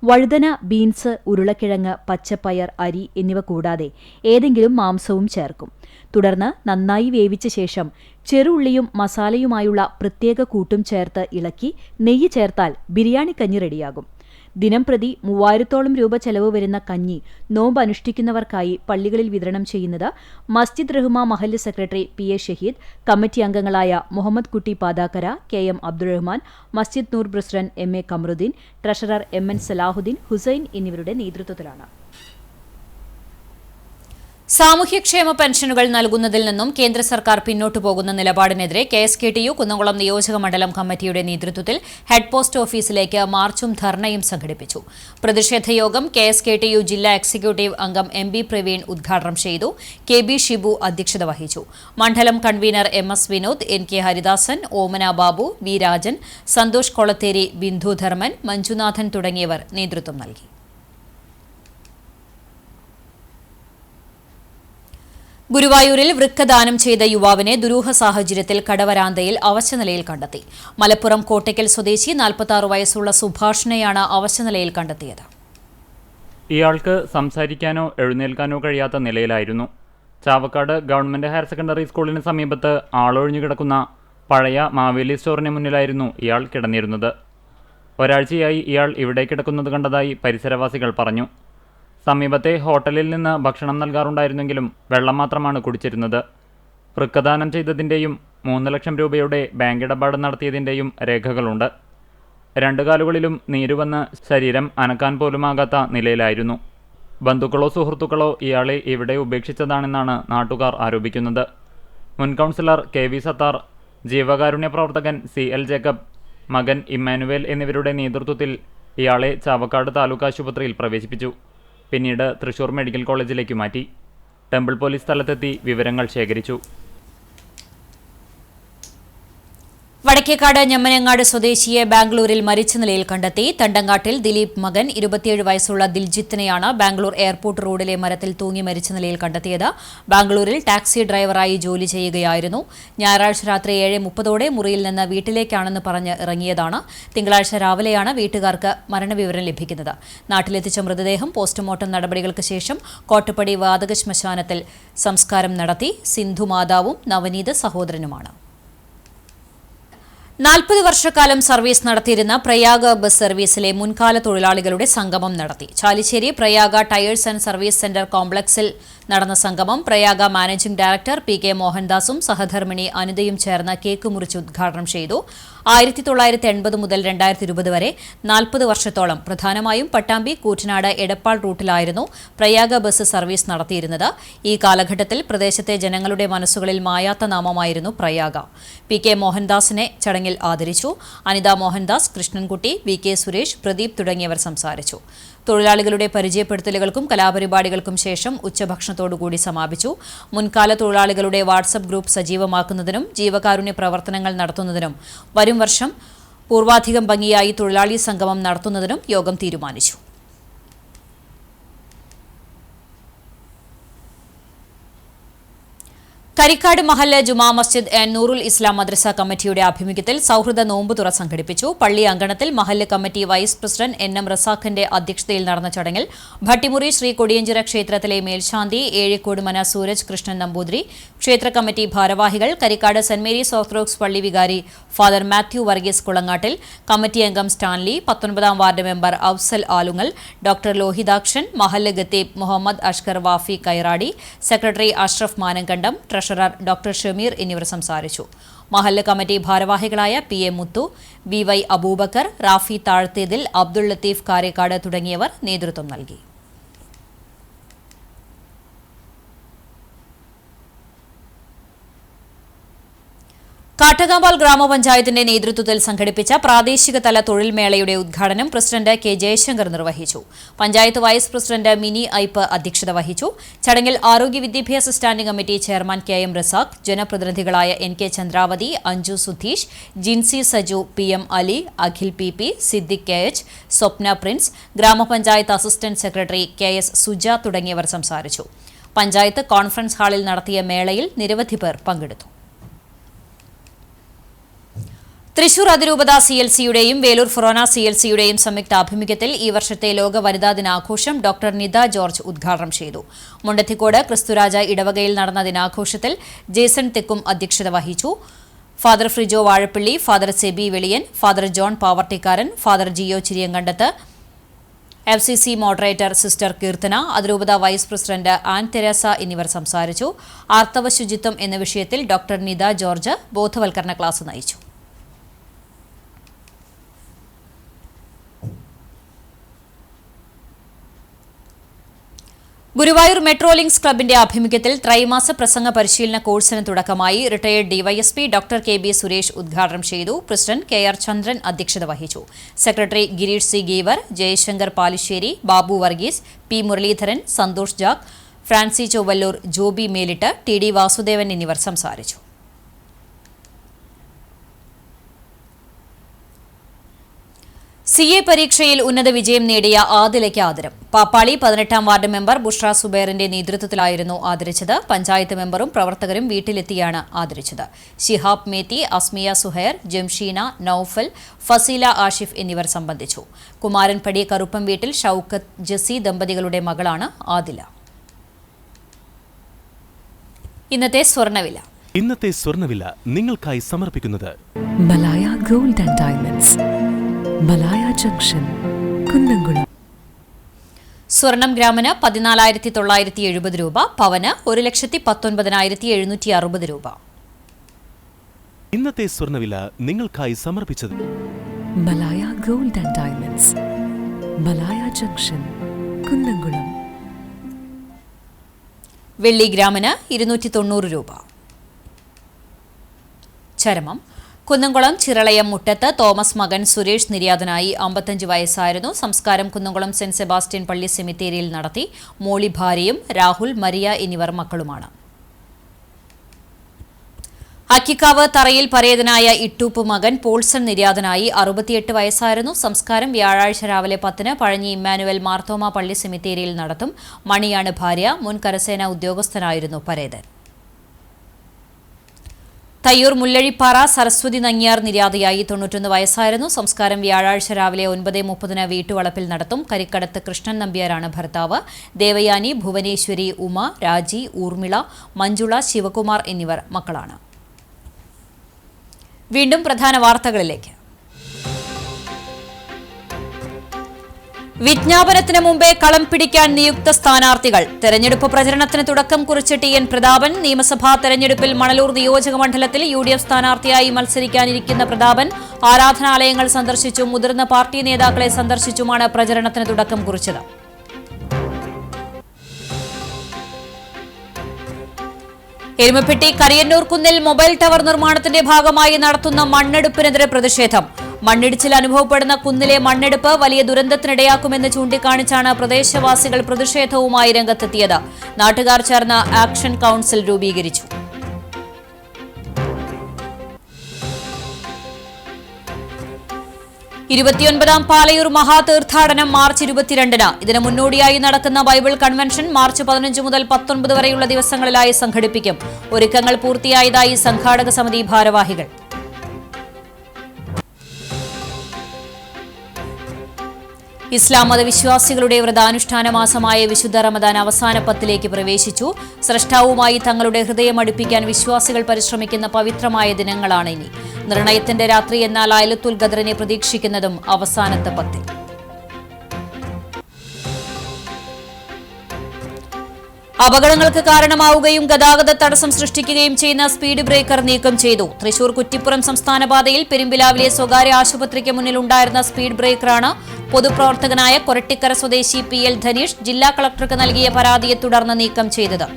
വഴുതന, ബീൻസ്, ഉരുളക്കിഴങ്ങ്, പച്ചപ്പയർ, അരി എന്നിവ കൂടാതെ ഏതെങ്കിലും മാംസവും ചേർക്കും. തുടർന്ന് നന്നായി വേവിച്ച ശേഷം ചെറുള്ളിയും മസാലയുമായുള്ള പ്രത്യേക കൂട്ടും ചേർത്ത് ഇളക്കി നെയ്യ് ചേർത്താൽ ബിരിയാണി കഞ്ഞി റെഡിയാകും. ദിനംപ്രതി 3000ഓളം രൂപ ചെലവ് വരുന്ന കഞ്ഞി നോമ്പ് അനുഷ്ഠിക്കുന്നവർക്കായി പള്ളികളിൽ വിതരണം ചെയ്യുന്നത് മസ്ജിദ് റഹ്മ മഹല്ല് സെക്രട്ടറി PA ഷഹീദ്, കമ്മിറ്റി അംഗങ്ങളായ Muhammad Kutty Pathakkara, KM Abdurahman, Masjid Noor president MA Kamaruddin, treasurer MN Salahuddin, Hussain എന്നിവരുടെ നേതൃത്വത്തിലാണ്. സാമൂഹ്യക്ഷേമ പെൻഷനുകൾ നൽകുന്നതിൽ നിന്നും കേന്ദ്ര സർക്കാർ പിന്നോട്ടു പോകുന്ന നിലപാടിനെതിരെ KSKTU കുന്നംകുളം നിയോജക മണ്ഡലം കമ്മിറ്റിയുടെ നേതൃത്വത്തിൽ ഹെഡ് പോസ്റ്റ് ഓഫീസിലേക്ക് മാർച്ചും ധർണയും സംഘടിപ്പിച്ചു. പ്രതിഷേധ യോഗം KSKTU ജില്ലാ എക്സിക്യൂട്ടീവ് അംഗം MB പ്രവീൺ ഉദ്ഘാടനം ചെയ്തു. KB ഷിബു അധ്യക്ഷത വഹിച്ചു. മണ്ഡലം convener MS Vinod, NK Haridasan, Omana Babu, V Rajan, Santhosh Kolathery, Bindu Dharman, Manjunathan തുടങ്ങിയവർ നേതൃത്വം നൽകി. ഗുരുവായൂരിൽ വൃക്ക ദാനം ചെയ്ത യുവാവിനെ ദുരൂഹ സാഹചര്യത്തിൽ കടവരാന്തയിൽ അവശനിലയിൽ കണ്ടെത്തി. മലപ്പുറം കോട്ടയ്ക്കൽ സ്വദേശി 46 വയസ്സുള്ള സുഭാഷിനെയാണ് അവശനിലയിൽ കണ്ടെത്തിയത്. ഇയാൾക്ക് സംസാരിക്കാനോ എഴുന്നേൽക്കാനോ കഴിയാത്ത നിലയിലായിരുന്നു. ചാവക്കാട് ഗവൺമെന്റ് ഹയർ സെക്കൻഡറി സ്കൂളിന് സമീപത്ത് ആളൊഴിഞ്ഞു കിടക്കുന്ന പഴയ മാവേലി സ്റ്റോറിന് മുന്നിലായിരുന്നു ഇയാൾ കിടന്നിരുന്നത്. ഒരാഴ്ചയായി ഇയാൾ ഇവിടെ കിടക്കുന്നത് കണ്ടതായി പരിസരവാസികൾ പറഞ്ഞു. സമീപത്തെ ഹോട്ടലിൽ നിന്ന് ഭക്ഷണം നൽകാറുണ്ടായിരുന്നെങ്കിലും വെള്ളം മാത്രമാണ് കുടിച്ചിരുന്നത്. വൃക്കദാനം ചെയ്തതിൻ്റെയും 3 ലക്ഷം രൂപയുടെ ബാങ്ക് ഇടപാട് നടത്തിയതിൻ്റെയും രേഖകളുണ്ട്. 2 കാലുകളിലും നീരുവന്ന് ശരീരം അനക്കാൻ പോലുമാകാത്ത നിലയിലായിരുന്നു. ബന്ധുക്കളോ സുഹൃത്തുക്കളോ ഇയാളെ ഇവിടെ ഉപേക്ഷിച്ചതാണെന്നാണ് നാട്ടുകാർ ആരോപിക്കുന്നത്. മുൻ കൗൺസിലർ KV സത്താർ, ജീവകാരുണ്യ പ്രവർത്തകൻ CL ജേക്കബ്, മകൻ ഇമ്മാനുവേൽ എന്നിവരുടെ നേതൃത്വത്തിൽ ഇയാളെ ചാവക്കാട് താലൂക്ക് ആശുപത്രിയിൽ പ്രവേശിപ്പിച്ചു. പിന്നീട് തൃശൂർ മെഡിക്കൽ കോളേജിലേക്ക് മാറ്റി. ടെമ്പിൾ പോലീസ് സ്ഥലത്തെത്തി വിവരങ്ങൾ ശേഖരിച്ചു. വടക്കേക്കാട് ഞമ്മനങ്ങാട് സ്വദേശിയെ ബാംഗ്ലൂരിൽ മരിച്ച നിലയിൽ കണ്ടെത്തി. തണ്ടങ്ങാട്ടിൽ ദിലീപ് മകൻ 27 വയസ്സുള്ള ദിൽജിത്തിനെയാണ് ബാംഗ്ലൂർ എയർപോർട്ട് റോഡിലെ മരത്തിൽ തൂങ്ങി മരിച്ച നിലയിൽ കണ്ടെത്തിയത്. ബാംഗ്ലൂരിൽ ടാക്സി ഡ്രൈവറായി ജോലി ചെയ്യുകയായിരുന്നു. ഞായറാഴ്ച രാത്രി 7:30 മുറിയിൽ നിന്ന് വീട്ടിലേക്കാണെന്ന് പറഞ്ഞ് ഇറങ്ങിയതാണ്. തിങ്കളാഴ്ച രാവിലെയാണ് വീട്ടുകാർക്ക് മരണവിവരം ലഭിക്കുന്നത്. നാട്ടിലെത്തിച്ച മൃതദേഹം പോസ്റ്റ്മോർട്ടം നടപടികൾക്ക് ശേഷം കോട്ടപ്പടി വാതക ശ്മശാനത്തിൽ സംസ്കാരം നടത്തി. സിന്ധു മാതാവും നവനീത് സഹോദരനുമാണ്. 40 വർഷക്കാലം സർവീസ് നടത്തിയിരുന്ന പ്രയാഗ ബസ് സർവീസിലെ മുൻകാല തൊഴിലാളികളുടെ സംഗമം നടത്തി. Chalissery Prayaga tyres and service centre കോംപ്ലക്സിൽ നടന്ന സംഗമം പ്രയാഗ മാനേജിംഗ് ഡയറക്ടർ PK മോഹൻദാസും സഹധർമ്മിണി അനിതയും ചേർന്ന് കേക്ക് മുറിച്ച് ഉദ്ഘാടനം ചെയ്തു. 1980 മുതൽ 2020 വരെ 40 വർഷത്തോളം പ്രധാനമായും പട്ടാമ്പി, കൂറ്റനാട്, എടപ്പാൾ റൂട്ടിലായിരുന്നു പ്രയാഗ ബസ് സർവീസ് നടത്തിയിരുന്നത്. ഈ കാലഘട്ടത്തിൽ പ്രദേശത്തെ ജനങ്ങളുടെ മനസ്സുകളിൽ മായാത്ത നാമമായിരുന്നു പ്രയാഗ. PK മോഹൻദാസിനെ ചടങ്ങിൽ ആദരിച്ചു. അനിത മോഹൻദാസ്, കൃഷ്ണൻകുട്ടി, VK സുരേഷ്, പ്രദീപ് തുടങ്ങിയവർ സംസാരിച്ചു. തൊഴിലാളികളുടെ പരിചയപ്പെടുത്തലുകൾക്കും കലാപരിപാടികൾക്കും ശേഷം ഉച്ചഭക്ഷണത്തോടുകൂടി സമാപിച്ചു. മുൻകാല തൊഴിലാളികളുടെ വാട്സപ്പ് ഗ്രൂപ്പ് സജീവമാക്കുന്നതിനും ജീവകാരുണ്യ പ്രവർത്തനങ്ങൾ നടത്തുന്നതിനും വരും വർഷം പൂർവാധികം ഭംഗിയായി തൊഴിലാളി സംഗമം നടത്തുന്നതിനും യോഗം തീരുമാനിച്ചു. കരിക്കാട് മഹല്ല് ജുമാ മസ്ജിദ് നൂറുൽ ഇസ്ലാം മദ്രസ കമ്മിറ്റിയുടെ ആഭിമുഖ്യത്തിൽ സൗഹൃദ നോമ്പുതുറ സംഘടിപ്പിച്ചു. പള്ളി അങ്കണത്തിൽ മഹല്ല് കമ്മിറ്റി വൈസ് പ്രസിഡന്റ് NM റസാഖിന്റെ അധ്യക്ഷതയിൽ നടന്ന ചടങ്ങിൽ ഭട്ടിമുറി ശ്രീ കൊടിയഞ്ചിറ ക്ഷേത്രത്തിലെ മേൽശാന്തി ഏഴിക്കോട് മന സൂരജ് കൃഷ്ണൻ നമ്പൂതിരി, ക്ഷേത്ര കമ്മിറ്റി ഭാരവാഹികൾ, കരിക്കാട് സെന്റ് മേരീസ് ഓർത്തഡോക്സ് പള്ളി വികാരി father Mathew Varghese Kulangattil, committee അംഗം സ്റ്റാൻലി, 19ാം ward member Afsal Alungal, doctor Lohithakshan, മഹല്ല് ഖത്തീബ് Muhammad Ashkar Wafi Kairadi, secretary Ashraf Manankandam, treasurer doctor Shameer എന്നിവർ സംസാരിച്ചു. മഹല്ല് കമ്മിറ്റി ഭാരവാഹികളായ PA Muthu, BY Abubakar, Rafi താഴ്ത്തേതിൽ, Abdul Latheef Karekkad തുടങ്ങിയവർ നേതൃത്വം നൽകി. കാട്ടകാമ്പാൽ ഗ്രാമപഞ്ചായത്തിന്റെ നേതൃത്വത്തിൽ സംഘടിപ്പിച്ച പ്രാദേശിക തല തൊഴിൽ മേളയുടെ ഉദ്ഘാടനം പ്രസിഡന്റ് K ജയശങ്കർ നിർവഹിച്ചു. പഞ്ചായത്ത് വൈസ് പ്രസിഡന്റ് മിനി ഐപ്പ് അധ്യക്ഷത വഹിച്ചു. ചടങ്ങിൽ ആരോഗ്യ വിദ്യാഭ്യാസ standing committee chairman KM Razak, ജനപ്രതിനിധികളായ NK Chandravathi, Anju Sudheesh, Jincy Saju, PM Ali, Akhil PP, Siddique KH, Swapna Prince, ഗ്രാമപഞ്ചായത്ത് അസിസ്റ്റന്റ് സെക്രട്ടറി KS സുജ തുടങ്ങിയവർ സംസാരിച്ചു. പഞ്ചായത്ത് കോൺഫറൻസ് ഹാളിൽ നടത്തിയ മേളയിൽ നിരവധി പേർ പങ്കെടുത്തു. തൃശൂർ അതിരൂപത CLCയുടെയും വേലൂർ ഫൊറോന CLCയുടെയും സംയുക്ത ആഭിമുഖ്യത്തിൽ ഈ വർഷത്തെ ലോക വനിതാ ദിനാഘോഷം ഡോക്ടർ നിത ജോർജ് ഉദ്ഘാടനം ചെയ്തു. മുണ്ടത്തിക്കോട് ക്രിസ്തുരാജ ഇടവകയിൽ നടന്ന ദിനാഘോഷത്തിൽ ജേസൺ തെക്കും അധ്യക്ഷത വഹിച്ചു. Father Frijo Vazhappally, father Sebi Veliyan, father John Pavarttikaran, father Jio Chiriyankandath, FCC moderator sister Keerthana, അതിരൂപത വൈസ് പ്രസിഡന്റ് ആൻ തെരേസ എന്നിവർ സംസാരിച്ചു. ആർത്തവ ശുചിത്വം എന്ന വിഷയത്തിൽ ഡോക്ടർ നിത ജോർജ് ബോധവൽക്കരണ ക്ലാസ് നയിച്ചു. ഗുരുവായൂർ മെട്രോ ലിങ്ക്സ് ക്ലബിന്റെ ആഭിമുഖ്യത്തിൽ ത്രൈമാസ പ്രസംഗ പരിശീലന കോഴ്സിന് തുടക്കമായി. Retired DYSP doctor K B. Suresh ഉദ്ഘാടനം ചെയ്തു. President K R. ചന്ദ്രൻ അധ്യക്ഷത വഹിച്ചു. Secretary Gireesh C Geevar, Jayashankar Palissery, Babu Varghese, P Muraleedharan, Santhosh Jack, Francy Chowallur, Joby Melittu, T D. Vasudevan എന്നിവർ സംസാരിച്ചു. CA പരീക്ഷയിൽ ഉന്നത വിജയം നേടിയ ആദിലയ്ക്ക് ആദരം. പാപ്പാളി 18-ാം വാർഡ് മെമ്പർ ബുഷ്ര സുബൈറിന്റെ നേതൃത്വത്തിലായിരുന്നു ആദരിച്ചത്. പഞ്ചായത്ത് മെമ്പറും പ്രവർത്തകരും വീട്ടിലെത്തിയാണ് ആദരിച്ചത്. ശിഹാബ് മേത്തി, അസ്മിയ സുഹൈർ, ജംഷീന, നൌഫൽ, ഫസീല ആഷിഫ് എന്നിവർ സംബന്ധിച്ചു. കുമാരൻപടി കറുപ്പം വീട്ടിൽ ഷൌക്കത്ത് ജസി ദമ്പതികളുടെ മകളാണ് ആദില. ഇന്നത്തെ സ്വർണ്ണവില നിങ്ങൾക്കായി സമർപ്പിക്കുന്നത് Malaya gold and diamonds, Malaya junction, Kunnamkulam. സ്വർണം ഗ്രാമിന് 14,970 രൂപ, പവന് 1,19,760 രൂപ. ഇന്നത്തെ സ്വർണ്ണവില നിങ്ങൾക്കായി സമർപ്പിച്ചത് Malaya gold and diamonds, Malaya junction, Kunnamkulam. വെള്ളി ഗ്രാമിന് 290 രൂപ. ചരമം. കുന്നംകുളം ചിറളയം മുട്ടത്ത് തോമസ് മകൻ സുരേഷ് നിര്യാതനായി. 55 വയസ്സായിരുന്നു. സംസ്കാരം കുന്നംകുളം സെന്റ് സെബാസ്റ്റ്യൻ പള്ളി സെമിത്തേരിയിൽ നടത്തി. മോളി ഭാര്യയും രാഹുൽ, മരിയ എന്നിവർ മക്കളുമാണ്. അക്കിക്കാവ് തറയിൽ പരേതനായ ഇട്ടൂപ്പ് മകൻ പോൾസൺ നിര്യാതനായി. 68 വയസ്സായിരുന്നു. സംസ്കാരം വ്യാഴാഴ്ച രാവിലെ 10-ന് പഴഞ്ഞി ഇമ്മാനുവൽ മാർത്തോമ പള്ളി സെമിത്തേരിയിൽ നടത്തും. മണിയാണ് ഭാര്യ. മുൻ കരസേന ഉദ്യോഗസ്ഥനായിരുന്നു പരേതൻ. തയ്യൂർ മുല്ലഴിപ്പാറ സരസ്വതി നങ്ങിയാർ നിര്യാതയായി. 91 വയസ്സായിരുന്നു. സംസ്കാരം വ്യാഴാഴ്ച രാവിലെ 9:30-ന് വീട്ടുവളപ്പിൽ നടത്തും. കരിക്കടത്ത് കൃഷ്ണൻ നമ്പ്യാരാണ് ഭർത്താവ്. ദേവയാനി, ഭുവനേശ്വരി, ഉമ, രാജി, ഊർമിള, മഞ്ജുള, ശിവകുമാർ എന്നിവർ മക്കളാണ്. വീണ്ടും പ്രധാന വാർത്തകളിലേക്ക്. വിജ്ഞാപനത്തിന് മുമ്പേ കളം പിടിക്കാൻ നിയുക്ത സ്ഥാനാർത്ഥികൾ. തെരഞ്ഞെടുപ്പ് പ്രചരണത്തിന് തുടക്കം കുറിച്ച് ടി.എൻ. പ്രതാപൻ. നിയമസഭാ തെരഞ്ഞെടുപ്പിൽ മണലൂർ നിയോജക മണ്ഡലത്തിൽ UDF സ്ഥാനാർത്ഥിയായി മത്സരിക്കാനിരിക്കുന്ന പ്രതാപൻ ആരാധനാലയങ്ങൾ സന്ദർശിച്ചും മുതിർന്ന പാർട്ടി നേതാക്കളെ സന്ദർശിച്ചുമാണ് പ്രചരണത്തിന് തുടക്കം കുറിച്ചത്. എരുമപ്പെട്ടി കരിയന്നൂർ കുന്നിൽ മൊബൈൽ ടവർ നിർമ്മാണത്തിന്റെ ഭാഗമായി നടത്തുന്ന മണ്ണെടുപ്പിനെതിരെ പ്രതിഷേധം. മണ്ണിടിച്ചിൽ അനുഭവപ്പെടുന്ന കുന്നിലെ മണ്ണെടുപ്പ് വലിയ ദുരന്തത്തിനിടയാക്കുമെന്ന് ചൂണ്ടിക്കാണിച്ചാണ് പ്രദേശവാസികൾ പ്രതിഷേധവുമായി രംഗത്തെത്തിയത്. നാട്ടുകാർ ചേർന്ന് ആക്ഷൻ കൌൺസിൽ രൂപീകരിച്ചു. ാം പാലയൂർ മഹാതീർത്ഥാടനം മാർച്ച് 22-ന്. ഇതിന് മുന്നോടിയായി നടക്കുന്ന ബൈബിൾ കൺവെൻഷൻ മാർച്ച് 15 മുതൽ 19 വരെയുള്ള ദിവസങ്ങളിലായി സംഘടിപ്പിക്കും. ഒരുക്കങ്ങൾ പൂർത്തിയായതായി സംഘാടക സമിതി ഭാരവാഹികൾ. ഇസ്ലാം മതവിശ്വാസികളുടെ വ്രതാനുഷ്ഠാന മാസമായ വിശുദ്ധ റമദാൻ അവസാന 10ലേക്ക് പ്രവേശിച്ചു. സ്രഷ്ടാവുമായി തങ്ങളുടെ ഹൃദയം അടുപ്പിക്കാൻ വിശ്വാസികൾ പരിശ്രമിക്കുന്ന പവിത്രമായ ദിനങ്ങളാണ് ഇനി. നിർണയത്തിന്റെ രാത്രി എന്ന ലൈലത്തുൽ ഖദ്റിനെ പ്രതീക്ഷിക്കുന്നതും അവസാനത്തെ 10-ൽ. അപകടങ്ങൾക്ക് കാരണമാവുകയും ഗതാഗത തടസ്സം സൃഷ്ടിക്കുകയും ചെയ്യുന്ന സ്പീഡ് ബ്രേക്കർ നീക്കം ചെയ്തു. തൃശൂർ കുറ്റിപ്പുറം സംസ്ഥാനപാതയിൽ പെരുമ്പിലാവിലെ സ്വകാര്യ ആശുപത്രിക്ക് മുന്നിലുണ്ടായിരുന്ന സ്പീഡ് ബ്രേക്കറാണ് പൊതുപ്രവർത്തകനായ കൊരട്ടിക്കര സ്വദേശി PL ധനീഷ് ജില്ലാ കളക്ടർക്ക് നൽകിയ പരാതിയെ തുടർന്ന് നീക്കം ചെയ്തത്.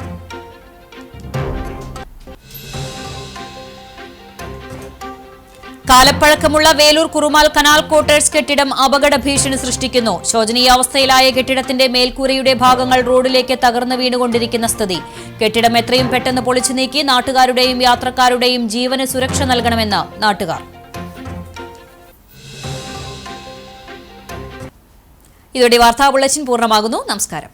കാലപ്പഴക്കമുള്ള വേലൂർ കുറുമാൽ കനാൽ ക്വാർട്ടേഴ്സ് കെട്ടിടം അപകട ഭീഷണി സൃഷ്ടിക്കുന്നു. ശോചനീയാവസ്ഥയിലായ കെട്ടിടത്തിന്റെ മേൽക്കൂരയുടെ ഭാഗങ്ങൾ റോഡിലേക്ക് തകർന്നു വീണുകൊണ്ടിരിക്കുന്ന സ്ഥിതി. കെട്ടിടം എത്രയും പെട്ടെന്ന് പൊളിച്ചു നീക്കി നാട്ടുകാരുടെയും യാത്രക്കാരുടെയും ജീവന് സുരക്ഷ നൽകണമെന്ന് നാട്ടുകാർ. ഇതോടെ വാർത്താ ബുള്ളറ്റിൻ പൂർണ്ണമാകുന്നു. നമസ്കാരം.